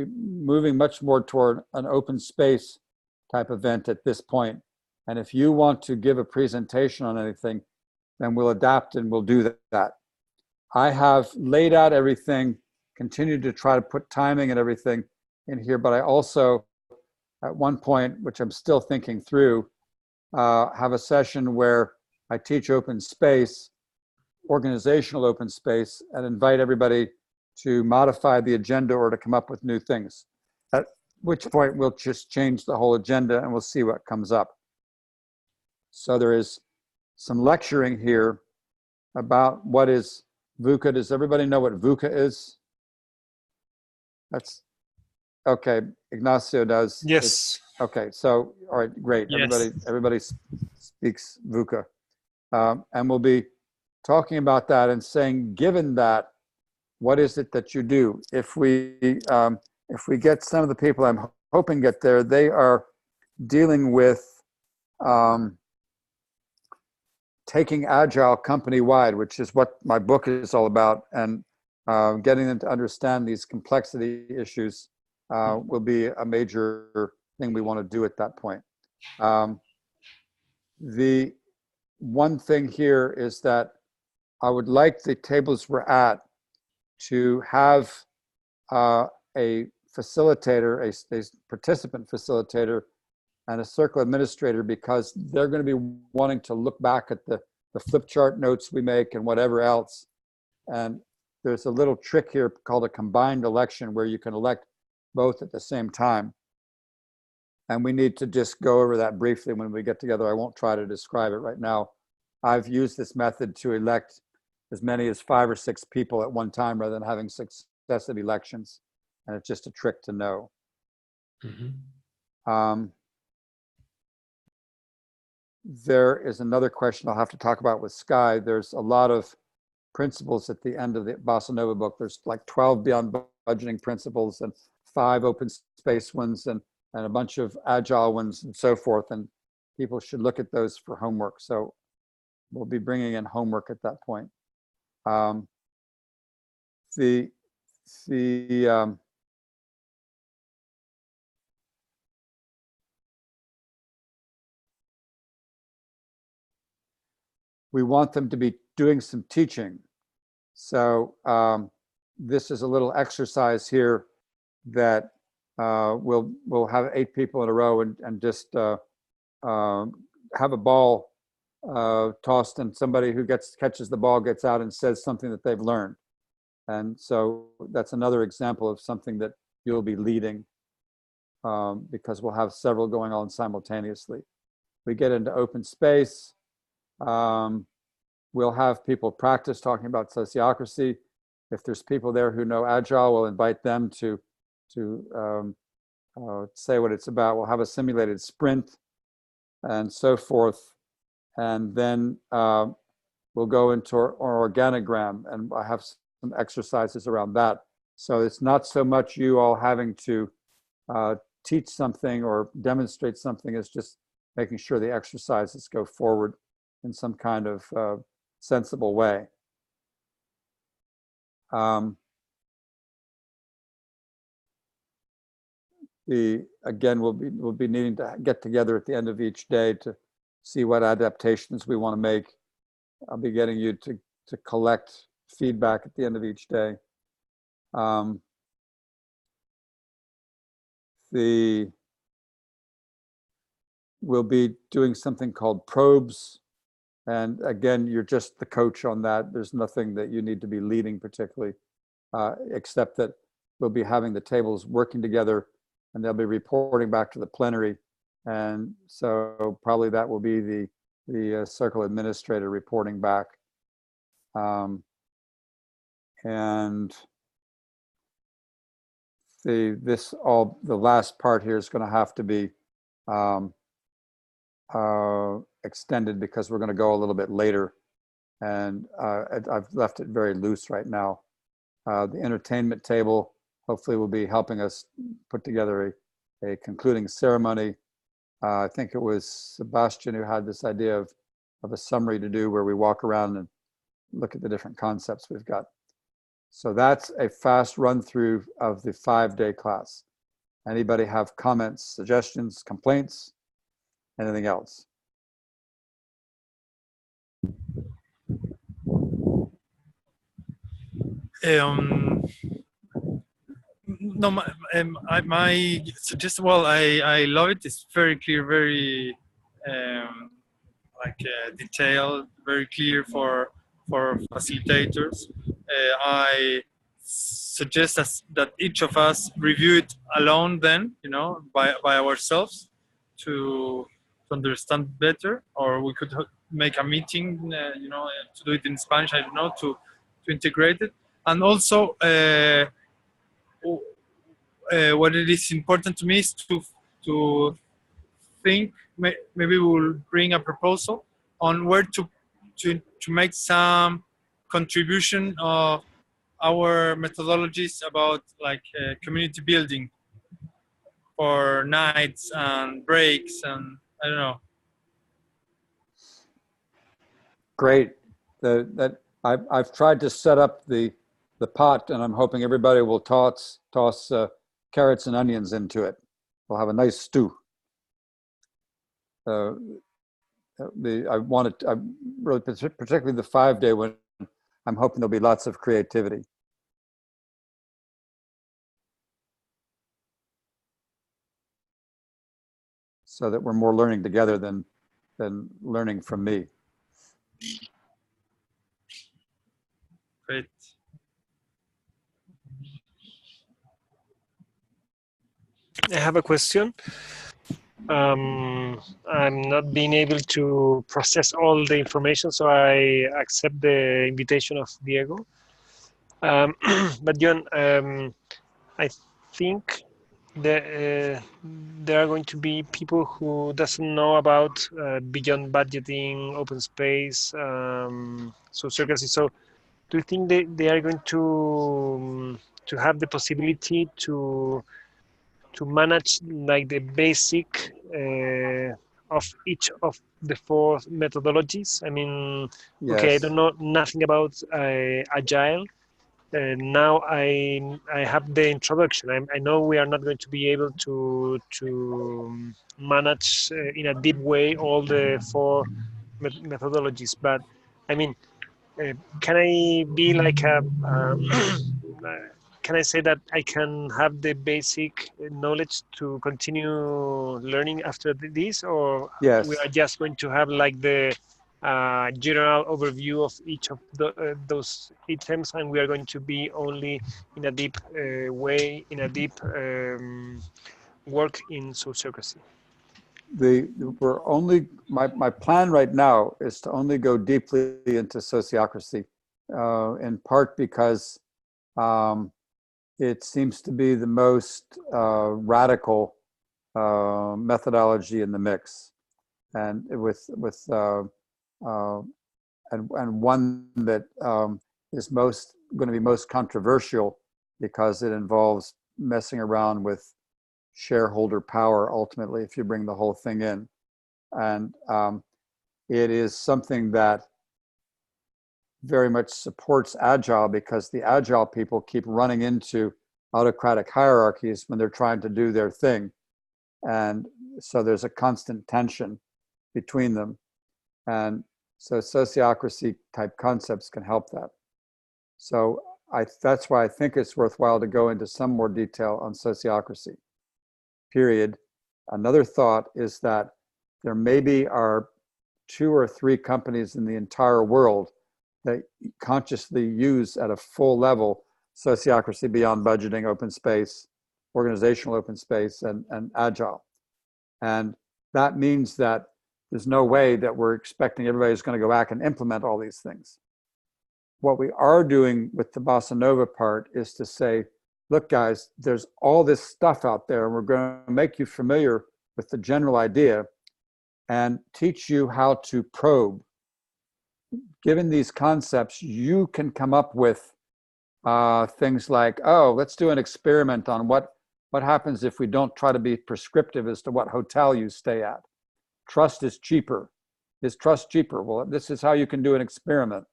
[SPEAKER 4] moving much more toward an open space type event at this point. And if you want to give a presentation on anything, then we'll adapt and we'll do that. I have laid out everything, continued to try to put timing and everything in here, but I also, at one point, which I'm still thinking through, have a session where I teach open space, organizational open space, and invite everybody to modify the agenda or to come up with new things. At which point we'll just change the whole agenda and we'll see what comes up. So there is some lecturing here about what is VUCA. Does everybody know what VUCA is? That's okay. Ignacio does.
[SPEAKER 3] Yes.
[SPEAKER 4] Okay. So, all right, great.
[SPEAKER 2] Yes.
[SPEAKER 4] Everybody speaks VUCA. And we'll be talking about that and saying, given that, what is it that you do? If we get some of the people I'm hoping get there, they are dealing with taking Agile company-wide, which is what my book is all about, and getting them to understand these complexity issues will be a major thing we want to do at that point. The one thing here is that I would like the tables we're at to have a facilitator, a participant facilitator, and a circle administrator, because they're going to be wanting to look back at the flip chart notes we make and whatever else. And there's a little trick here called a combined election where you can elect both at the same time. And we need to just go over that briefly when we get together. I won't try to describe it right now. I've used this method to elect as many as 5 or 6 people at one time rather than having successive elections. And it's just a trick to know. Mm-hmm. There is another question I'll have to talk about with Sky. There's a lot of principles at the end of the Bossa Nova book. There's like 12 beyond budgeting principles and 5 open space ones and a bunch of agile ones and so forth. And people should look at those for homework. So we'll be bringing in homework at that point. We want them to be doing some teaching. So this is a little exercise here that we'll have 8 people in a row and just have a ball tossed, and somebody who catches the ball gets out and says something that they've learned. And so that's another example of something that you'll be leading, because we'll have several going on simultaneously. We get into open space. We'll have people practice talking about sociocracy. If there's people there who know Agile, we'll invite them to say what it's about. We'll have a simulated sprint and so forth. And then we'll go into our organogram, and I have some exercises around that. So it's not so much you all having to teach something or demonstrate something, it's just making sure the exercises go forward in some kind of sensible way. Again, we'll be needing to get together at the end of each day to see what adaptations we want to make. I'll be getting you to collect feedback at the end of each day. We'll be doing something called probes. And again, you're just the coach on that. There's nothing that you need to be leading particularly, except that we'll be having the tables working together, and they'll be reporting back to the plenary. And so probably that will be the circle administrator reporting back. And the last part here is going to have to be extended because we're going to go a little bit later, and I've left it very loose right now. The entertainment table hopefully will be helping us put together a concluding ceremony. I think it was Sebastian who had this idea of a summary to do where we walk around and look at the different concepts we've got. So that's a fast run through of the 5-day class. Anybody have comments, suggestions, complaints, anything else?
[SPEAKER 2] No, my suggestion. Well, I love it. It's very clear, very detailed, very clear for facilitators. I suggest that each of us review it alone, then by ourselves to understand better, or we could make a meeting, to do it in Spanish. I don't know, to integrate it, and also. What it is important to me is to think. Maybe we'll bring a proposal on where to make some contribution of our methodologies about community building for nights and breaks, and I don't know.
[SPEAKER 4] Great. I've tried to set up the pot, and I'm hoping everybody will toss carrots and onions into it. We'll have a nice stew. I really, particularly the 5-day one, I'm hoping there'll be lots of creativity. So that we're more learning together than learning from me.
[SPEAKER 2] Great.
[SPEAKER 3] I have a question. I'm not being able to process all the information, so I accept the invitation of Diego. But John, I think there are going to be people who doesn't know about beyond budgeting, open space, sociocracy. So, do you think they are going to have the possibility to manage like the basic of each of the 4 methodologies? I mean,
[SPEAKER 4] Yes.
[SPEAKER 3] Okay, I don't know nothing about agile. Now I have the introduction. I know we are not going to be able to manage in a deep way all the 4 methodologies, but I mean, can I be like can I say that I can have the basic knowledge to continue learning after this, or
[SPEAKER 4] Yes.
[SPEAKER 3] we are just going to have like the general overview of each of those items, and we are going to be only in a deep way, in a deep work in sociocracy?
[SPEAKER 4] My plan right now is to only go deeply into sociocracy, in part because it seems to be the most radical methodology in the mix, and and one that is going to be most controversial because it involves messing around with shareholder power ultimately if you bring the whole thing in. And it is something that very much supports Agile, because the Agile people keep running into autocratic hierarchies when they're trying to do their thing. And so there's a constant tension between them. And so sociocracy type concepts can help that. So that's why I think it's worthwhile to go into some more detail on sociocracy, period. Another thought is that there maybe are 2 or 3 companies in the entire world that consciously use at a full level sociocracy beyond budgeting, open space, organizational open space, and Agile. And that means that there's no way that we're expecting everybody's going to go back and implement all these things. What we are doing with the Bossa Nova part is to say, look, guys, there's all this stuff out there, and we're going to make you familiar with the general idea and teach you how to probe. Given these concepts, you can come up with things like, oh, let's do an experiment on what happens if we don't try to be prescriptive as to what hotel you stay at. Trust is cheaper. Is trust cheaper? Well, this is how you can do an experiment.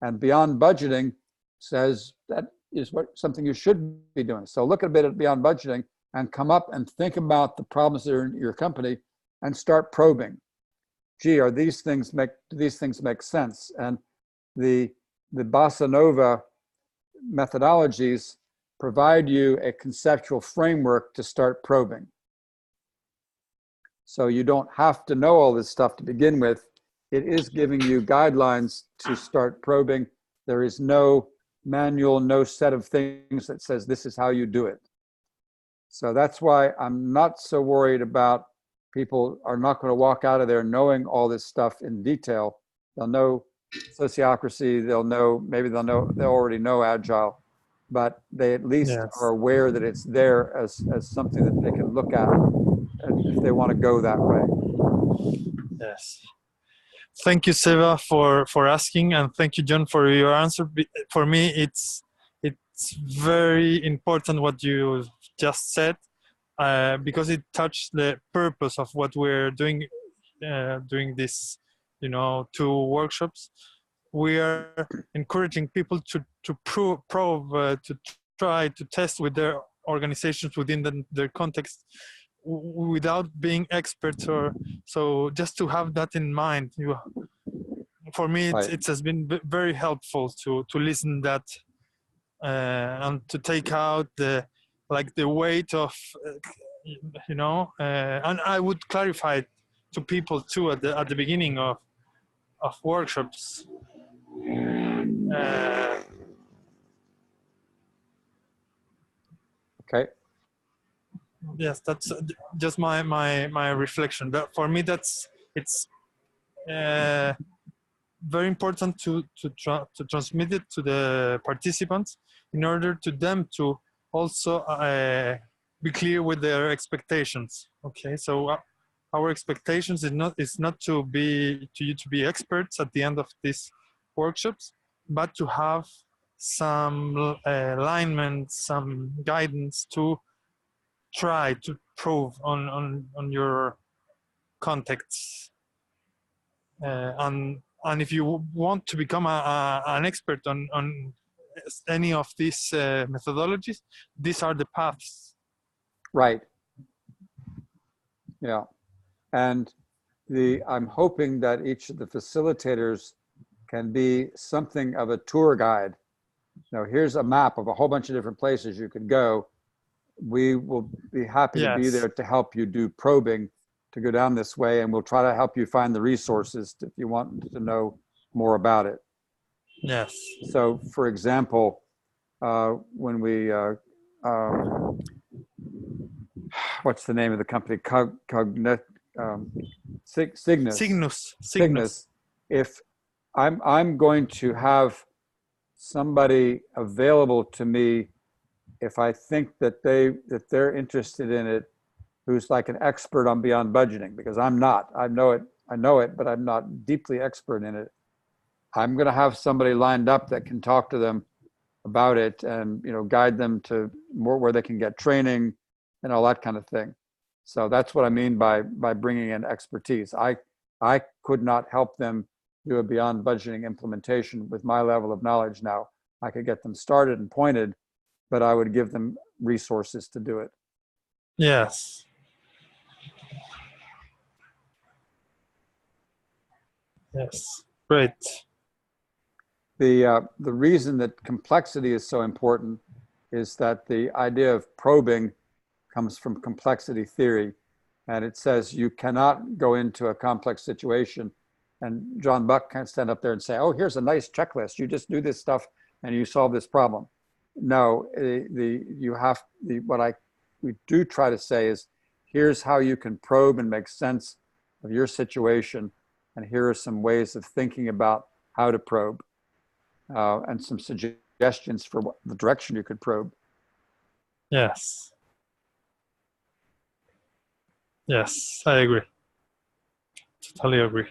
[SPEAKER 4] And beyond budgeting says that is something you should be doing. So look a bit at beyond budgeting and come up and think about the problems that are in your company and start probing. Gee, do these things make sense? And the Bossa Nova methodologies provide you a conceptual framework to start probing. So you don't have to know all this stuff to begin with. It is giving you guidelines to start probing. There is no manual, no set of things that says this is how you do it. So that's why I'm not so worried about people are not going to walk out of there knowing all this stuff in detail. They'll know sociocracy, they'll already know Agile, but they at least are aware that it's there as something that they can look at if they want to go that way.
[SPEAKER 2] Yes. Thank you, Seva, for asking, and thank you, John, for your answer. For me, it's very important what you just said, because it touched the purpose of what we're doing during this, 2 workshops. We are encouraging people to probe, to try to test with their organizations within their context, without being experts, or so just to have that in mind. For me, it has been very helpful to listen that and to take out the weight of and I would clarify to people too at the beginning of workshops.
[SPEAKER 4] Okay.
[SPEAKER 2] Yes, that's just my reflection. But for me, it's very important to transmit it to the participants in order to them to also be clear with their expectations. Okay, so our expectations is not to you to be experts at the end of these workshops, but to have some alignment, some guidance to try to prove on your contexts, and if you want to become an expert on any of these methodologies, these are the paths.
[SPEAKER 4] Right. Yeah. And I'm hoping that each of the facilitators can be something of a tour guide. Here's a map of a whole bunch of different places you could go. We will be happy to be there to help you do probing, to go down this way, and we'll try to help you find the resources if you want to know more about it.
[SPEAKER 2] Yes.
[SPEAKER 4] So, for example, when we, what's the name of the company? Cygnus. If I'm going to have somebody available to me, if I think that they're interested in it, who's like an expert on beyond budgeting, because I'm not. I know it, but I'm not deeply expert in it. I'm going to have somebody lined up that can talk to them about it and guide them to more where they can get training and all that kind of thing. So that's what I mean by bringing in expertise. I could not help them do a beyond budgeting implementation with my level of knowledge now. I could get them started and pointed, but I would give them resources to do it.
[SPEAKER 2] Yes. Yes, great.
[SPEAKER 4] The reason that complexity is so important is that the idea of probing comes from complexity theory. And it says you cannot go into a complex situation and John Buck can't stand up there and say, oh, here's a nice checklist. You just do this stuff and you solve this problem. No, we do try to say is, here's how you can probe and make sense of your situation, and here are some ways of thinking about how to probe, and some suggestions for what the direction you could probe.
[SPEAKER 2] Yes. Yes, I agree. Totally agree.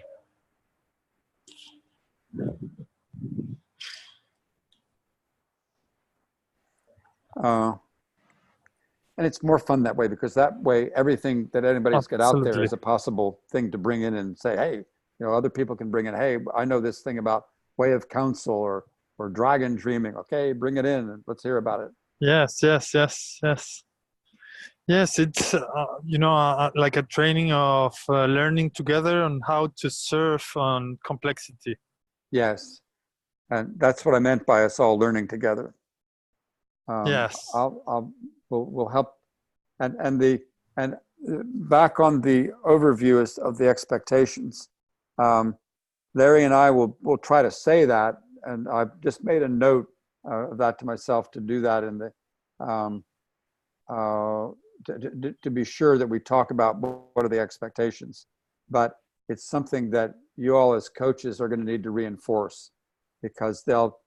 [SPEAKER 4] And it's more fun that way, because that way everything that anybody's got out there
[SPEAKER 2] Absolutely.
[SPEAKER 4] is a possible thing to bring in and say, hey, you know, other people can bring in, hey, I know this thing about way of counsel or dragon dreaming. Okay, bring it in and let's hear about it.
[SPEAKER 2] Yes, yes, yes, yes. Yes, it's like a training of learning together on how to surf on complexity.
[SPEAKER 4] Yes, and that's what I meant by us all learning together.
[SPEAKER 2] Yes.
[SPEAKER 4] We'll help, and back on the overview of the expectations. Larry and I will try to say that, and I've just made a note of that to myself to do that in the to be sure that we talk about what are the expectations. But it's something that you all as coaches are going to need to reinforce, because they'll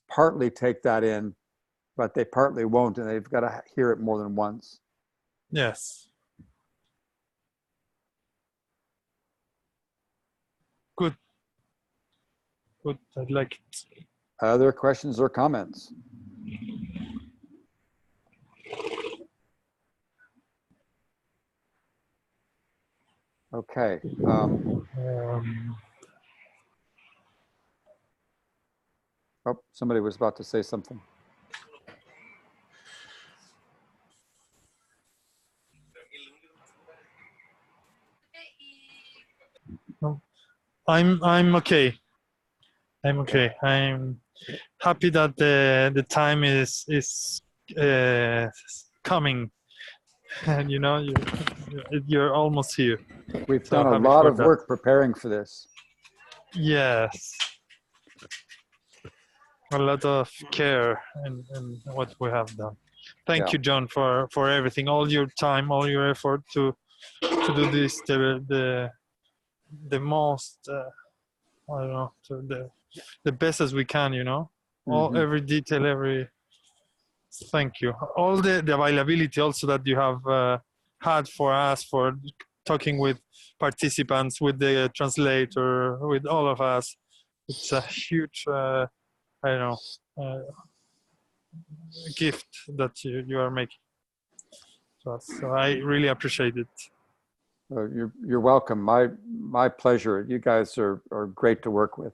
[SPEAKER 4] partly take that in, but they partly won't, and they've got to hear it more than once.
[SPEAKER 2] Yes. Good. Good. I like it.
[SPEAKER 4] Other questions or comments? Okay. Oh, somebody was about to say something.
[SPEAKER 2] I'm okay. I'm okay. I'm happy that the time is coming, and you know you're almost here.
[SPEAKER 4] We've
[SPEAKER 2] So
[SPEAKER 4] done a
[SPEAKER 2] happy
[SPEAKER 4] lot
[SPEAKER 2] for
[SPEAKER 4] of
[SPEAKER 2] that.
[SPEAKER 4] work preparing for this.
[SPEAKER 2] Yes, a lot of care in what we have done. Thank you, John, for everything, all your time, all your effort to do this the most I don't know, to the best as we can, you know. Every detail, thank you. All the availability also that you have had for us, for talking with participants, with the translator, with all of us. It's a huge, I don't know, gift that you are making. So I really appreciate it.
[SPEAKER 4] You're welcome. My pleasure. You guys are great to work with.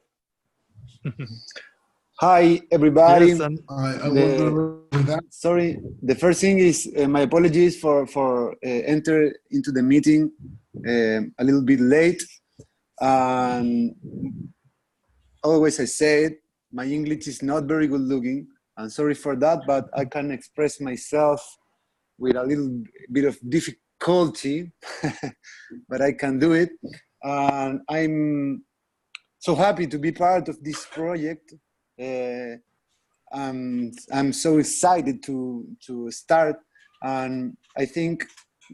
[SPEAKER 5] Hi, everybody.
[SPEAKER 2] Yes, and
[SPEAKER 5] sorry, the first thing is my apologies for enter into the meeting a little bit late. And always I said, my English is not very good looking. I'm sorry for that, but I can express myself with a little bit of difficulty, but I can do it. And I'm so happy to be part of this project. I'm so excited to start, and I think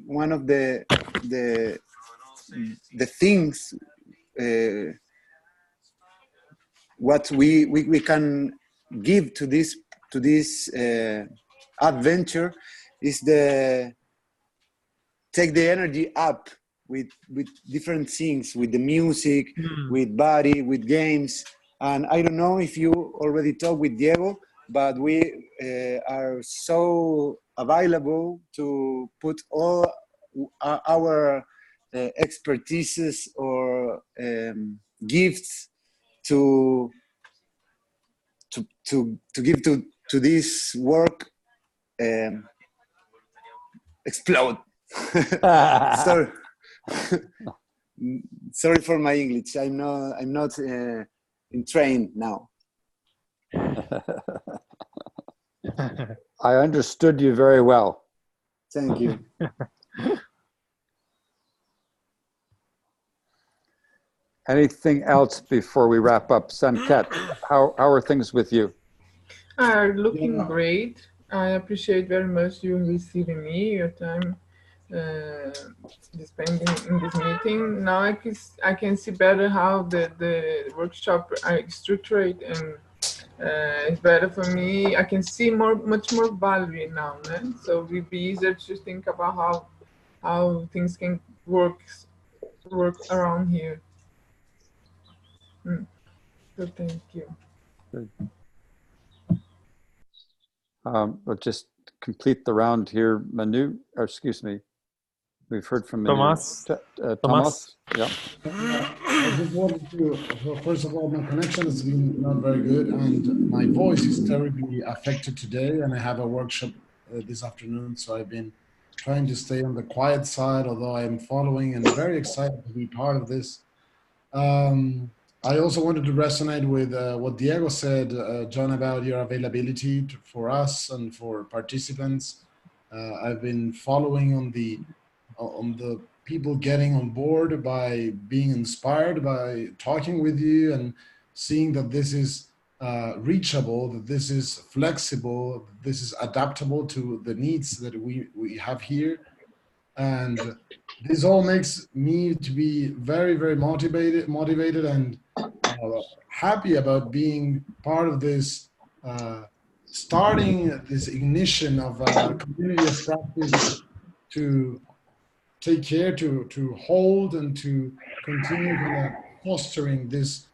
[SPEAKER 5] one of the things what we can give to this adventure is take the energy up with different things, with the music, with body, with games. And I don't know if you already talked with Diego, but we are so available to put all our expertises or gifts to give to this work explode. Sorry. Sorry for my English. I'm not in train now.
[SPEAKER 4] I understood you very well.
[SPEAKER 5] Thank you.
[SPEAKER 4] Anything else before we wrap up? Sanket, how are things with you?
[SPEAKER 7] Are looking great. I appreciate very much you receiving me, your time. uh, spending in this meeting. Now I can see better how the workshop I structured, and it's better for me. I can see much more value now, man. So it will be easier to think about how things can work around here. So thank you.
[SPEAKER 4] Good. We'll just complete the round here. Manu, or excuse me, we've heard from Manu.
[SPEAKER 2] Thomas.
[SPEAKER 4] Thomas. Yeah.
[SPEAKER 6] I just wanted to, well, first of all, my connection has been not very good, and my voice is terribly affected today, and I have a workshop this afternoon, so I've been trying to stay on the quiet side, although I am following and very excited to be part of this. I also wanted to resonate with what Diego said, John, about your availability for us and for participants. I've been following on the people getting on board by being inspired by talking with you and seeing that this is reachable, that this is flexible, that this is adaptable to the needs that we have here. And this all makes me to be very, very motivated and happy about being part of this, starting this ignition of a community of practice to take care, to hold and to continue fostering this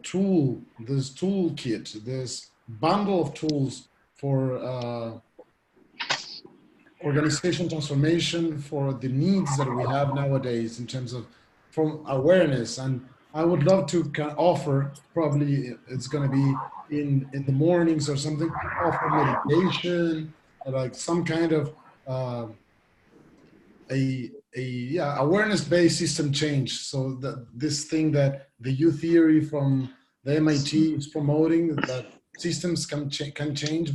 [SPEAKER 6] tool, this toolkit, this bundle of tools for organization transformation, for the needs that we have nowadays in terms of from awareness. And I would love to offer, probably it's going to be in the mornings or something, offer meditation, like some kind of awareness-based system change. So that this thing that the U theory from the MIT is promoting, that systems can change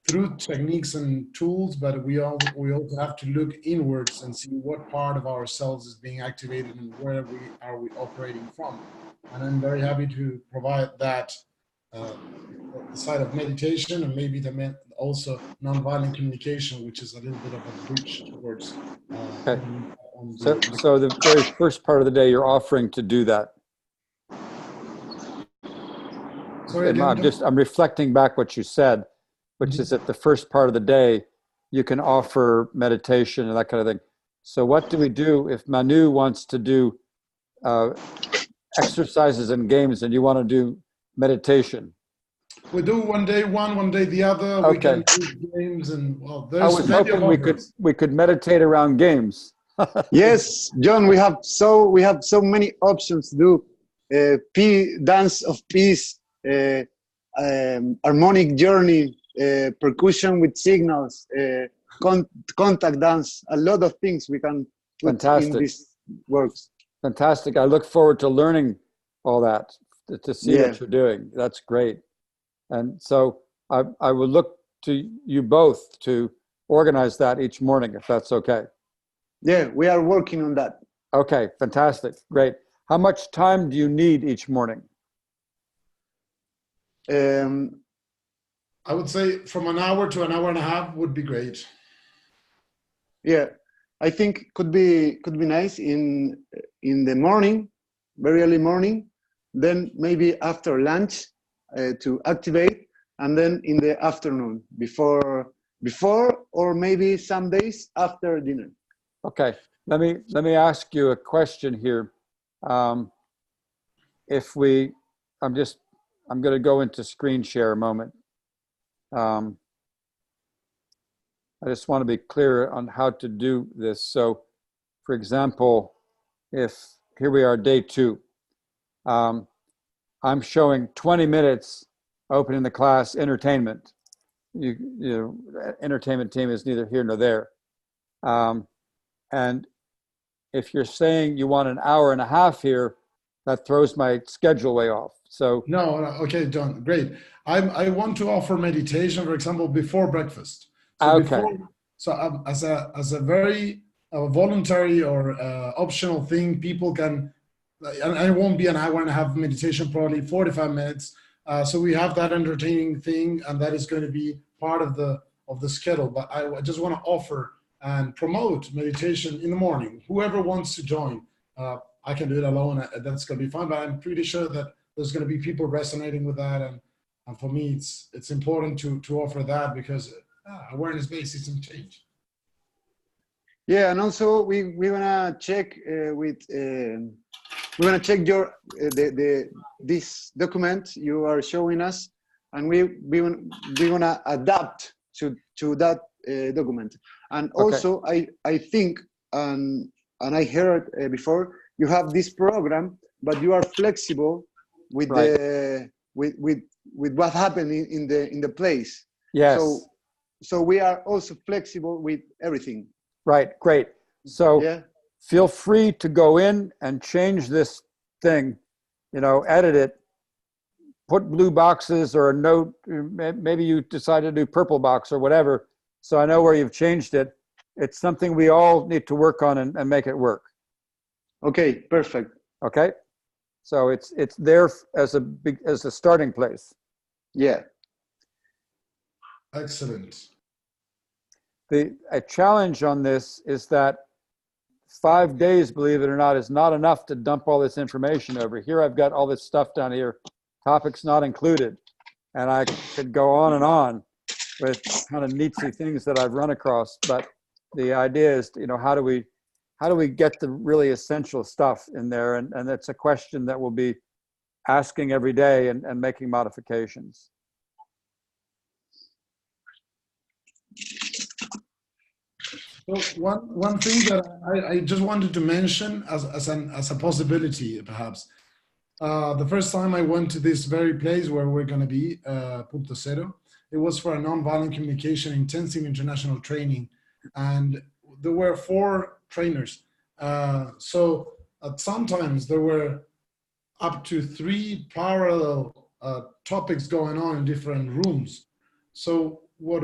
[SPEAKER 6] through techniques and tools, but we also have to look inwards and see what part of ourselves is being activated and where are we operating from. And I'm very happy to provide that side of meditation, and maybe also nonviolent communication, which is a little bit of a bridge towards.
[SPEAKER 4] Okay. So the very first part of the day, you're offering to do that.
[SPEAKER 6] Sorry,
[SPEAKER 4] I'm reflecting back what you said, which is that the first part of the day, you can offer meditation and that kind of thing. So what do we do if Manu wants to do exercises and games and you want to do meditation?
[SPEAKER 6] We do one day one day the other.
[SPEAKER 4] Okay.
[SPEAKER 6] We can do games and there's
[SPEAKER 4] I was hoping we could meditate around games.
[SPEAKER 5] Yes, John, we have so many options to do. Dance of peace, harmonic journey, percussion with signals, contact dance, a lot of things we can put in these works.
[SPEAKER 4] Fantastic. I look forward to learning all that, to see what you're doing. That's great. And so I would look to you both to organize that each morning, if that's okay.
[SPEAKER 5] Yeah, we are working on that.
[SPEAKER 4] Okay, fantastic. Great. How much time do you need each morning?
[SPEAKER 6] I would say from an hour to an hour and a half would be great.
[SPEAKER 5] Yeah, I think could be nice in the morning, very early morning, then maybe after lunch to activate, and then in the afternoon before or maybe some days after dinner.
[SPEAKER 4] Okay, let me ask you a question here. I'm going to go into screen share a moment. I just want to be clear on how to do this. So, for example, if here we are, day 2. I'm showing 20 minutes opening the class entertainment. Entertainment team is neither here nor there. And if you're saying you want an hour and a half here, that throws my schedule way off. So
[SPEAKER 6] no, okay, John, great. I want to offer meditation, for example, before breakfast. So
[SPEAKER 4] okay.
[SPEAKER 6] As a very voluntary or optional thing, people can. And it won't be an hour and a half meditation, probably 45 minutes. So we have that entertaining thing, and that is going to be part of the schedule. But I just want to offer and promote meditation in the morning. Whoever wants to join, I can do it alone. That's going to be fine, but I'm pretty sure that there's going to be people resonating with that. And for me, it's important to offer that because awareness-based system change.
[SPEAKER 5] Yeah, and also we wanna check we wanna check your this document you are showing us, and we wanna adapt to that document. And also, I think and I heard before, you have this program, but you are flexible with the with what happened in the place.
[SPEAKER 4] Yes.
[SPEAKER 5] So we are also flexible with everything.
[SPEAKER 4] Right, great. So feel free to go in and change this thing, edit it, put blue boxes or a note, maybe you decide to do purple box or whatever, so I know where you've changed it. It's something we all need to work on and make it work.
[SPEAKER 5] Okay, perfect.
[SPEAKER 4] Okay, so it's there as a starting place.
[SPEAKER 5] Yeah.
[SPEAKER 6] Excellent.
[SPEAKER 4] A challenge on this is that 5 days, believe it or not, is not enough to dump all this information over. Here I've got all this stuff down here, topics not included, and I could go on with kind of neatsy things that I've run across. But the idea is, how do we get the really essential stuff in there? And it's a question that we'll be asking every day and making modifications.
[SPEAKER 6] Well, one thing that I just wanted to mention as a possibility, perhaps. The first time I went to this very place where we're going to be, Punto Cero, it was for a nonviolent communication intensive international training, and there were 4 trainers. So sometimes there were up to 3 parallel topics going on in different rooms. So what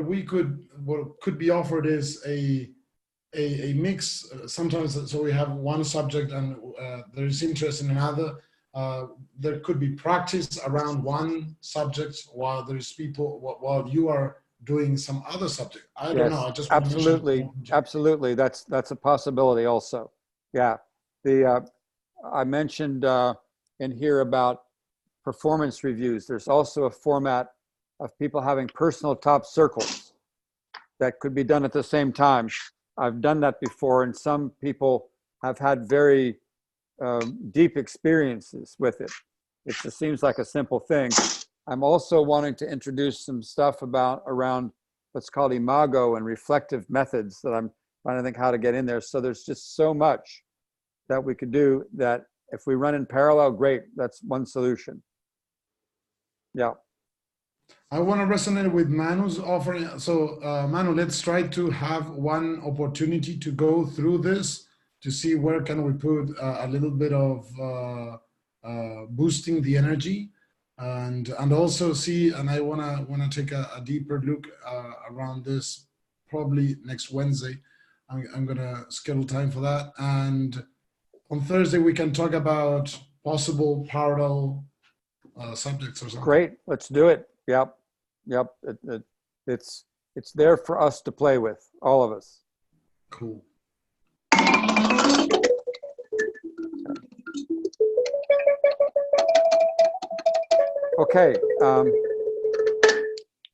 [SPEAKER 6] could be offered is a mix sometimes, so we have one subject and there is interest in another. There could be practice around one subject while there's people, while you are doing some other subject. I don't know. I just
[SPEAKER 4] absolutely. That's a possibility also. Yeah. I mentioned in here about performance reviews. There's also a format of people having personal top circles that could be done at the same time. I've done that before, and some people have had very deep experiences with it. It just seems like a simple thing. I'm also wanting to introduce some stuff around what's called imago and reflective methods that I'm trying to think how to get in there. So there's just so much that we could do that if we run in parallel, great. That's one solution. Yeah.
[SPEAKER 6] I want to resonate with Manu's offering. So Manu, let's try to have one opportunity to go through this to see where can we put a little bit of boosting the energy, and also see. And I wanna take a deeper look around this probably next Wednesday. I'm gonna schedule time for that, and on Thursday we can talk about possible parallel subjects or something.
[SPEAKER 4] Great, let's do it. Yep. It's there for us to play with, all of us.
[SPEAKER 6] Cool.
[SPEAKER 4] Okay.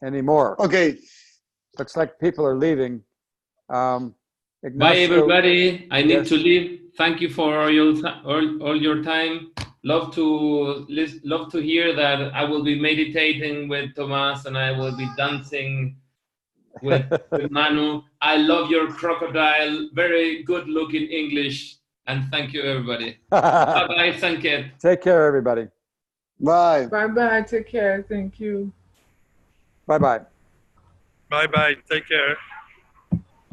[SPEAKER 4] Any more?
[SPEAKER 5] Okay.
[SPEAKER 4] Looks like people are leaving.
[SPEAKER 8] Bye, everybody. I need to leave. Thank you for all your time. Love to hear that I will be meditating with Tomas and I will be dancing with Manu. I love your crocodile. Very good looking English. And thank you, everybody. Bye-bye. Thank you.
[SPEAKER 4] Take care, everybody.
[SPEAKER 5] Bye.
[SPEAKER 7] Bye-bye. Take care. Thank you.
[SPEAKER 4] Bye-bye.
[SPEAKER 2] Bye-bye. Take care.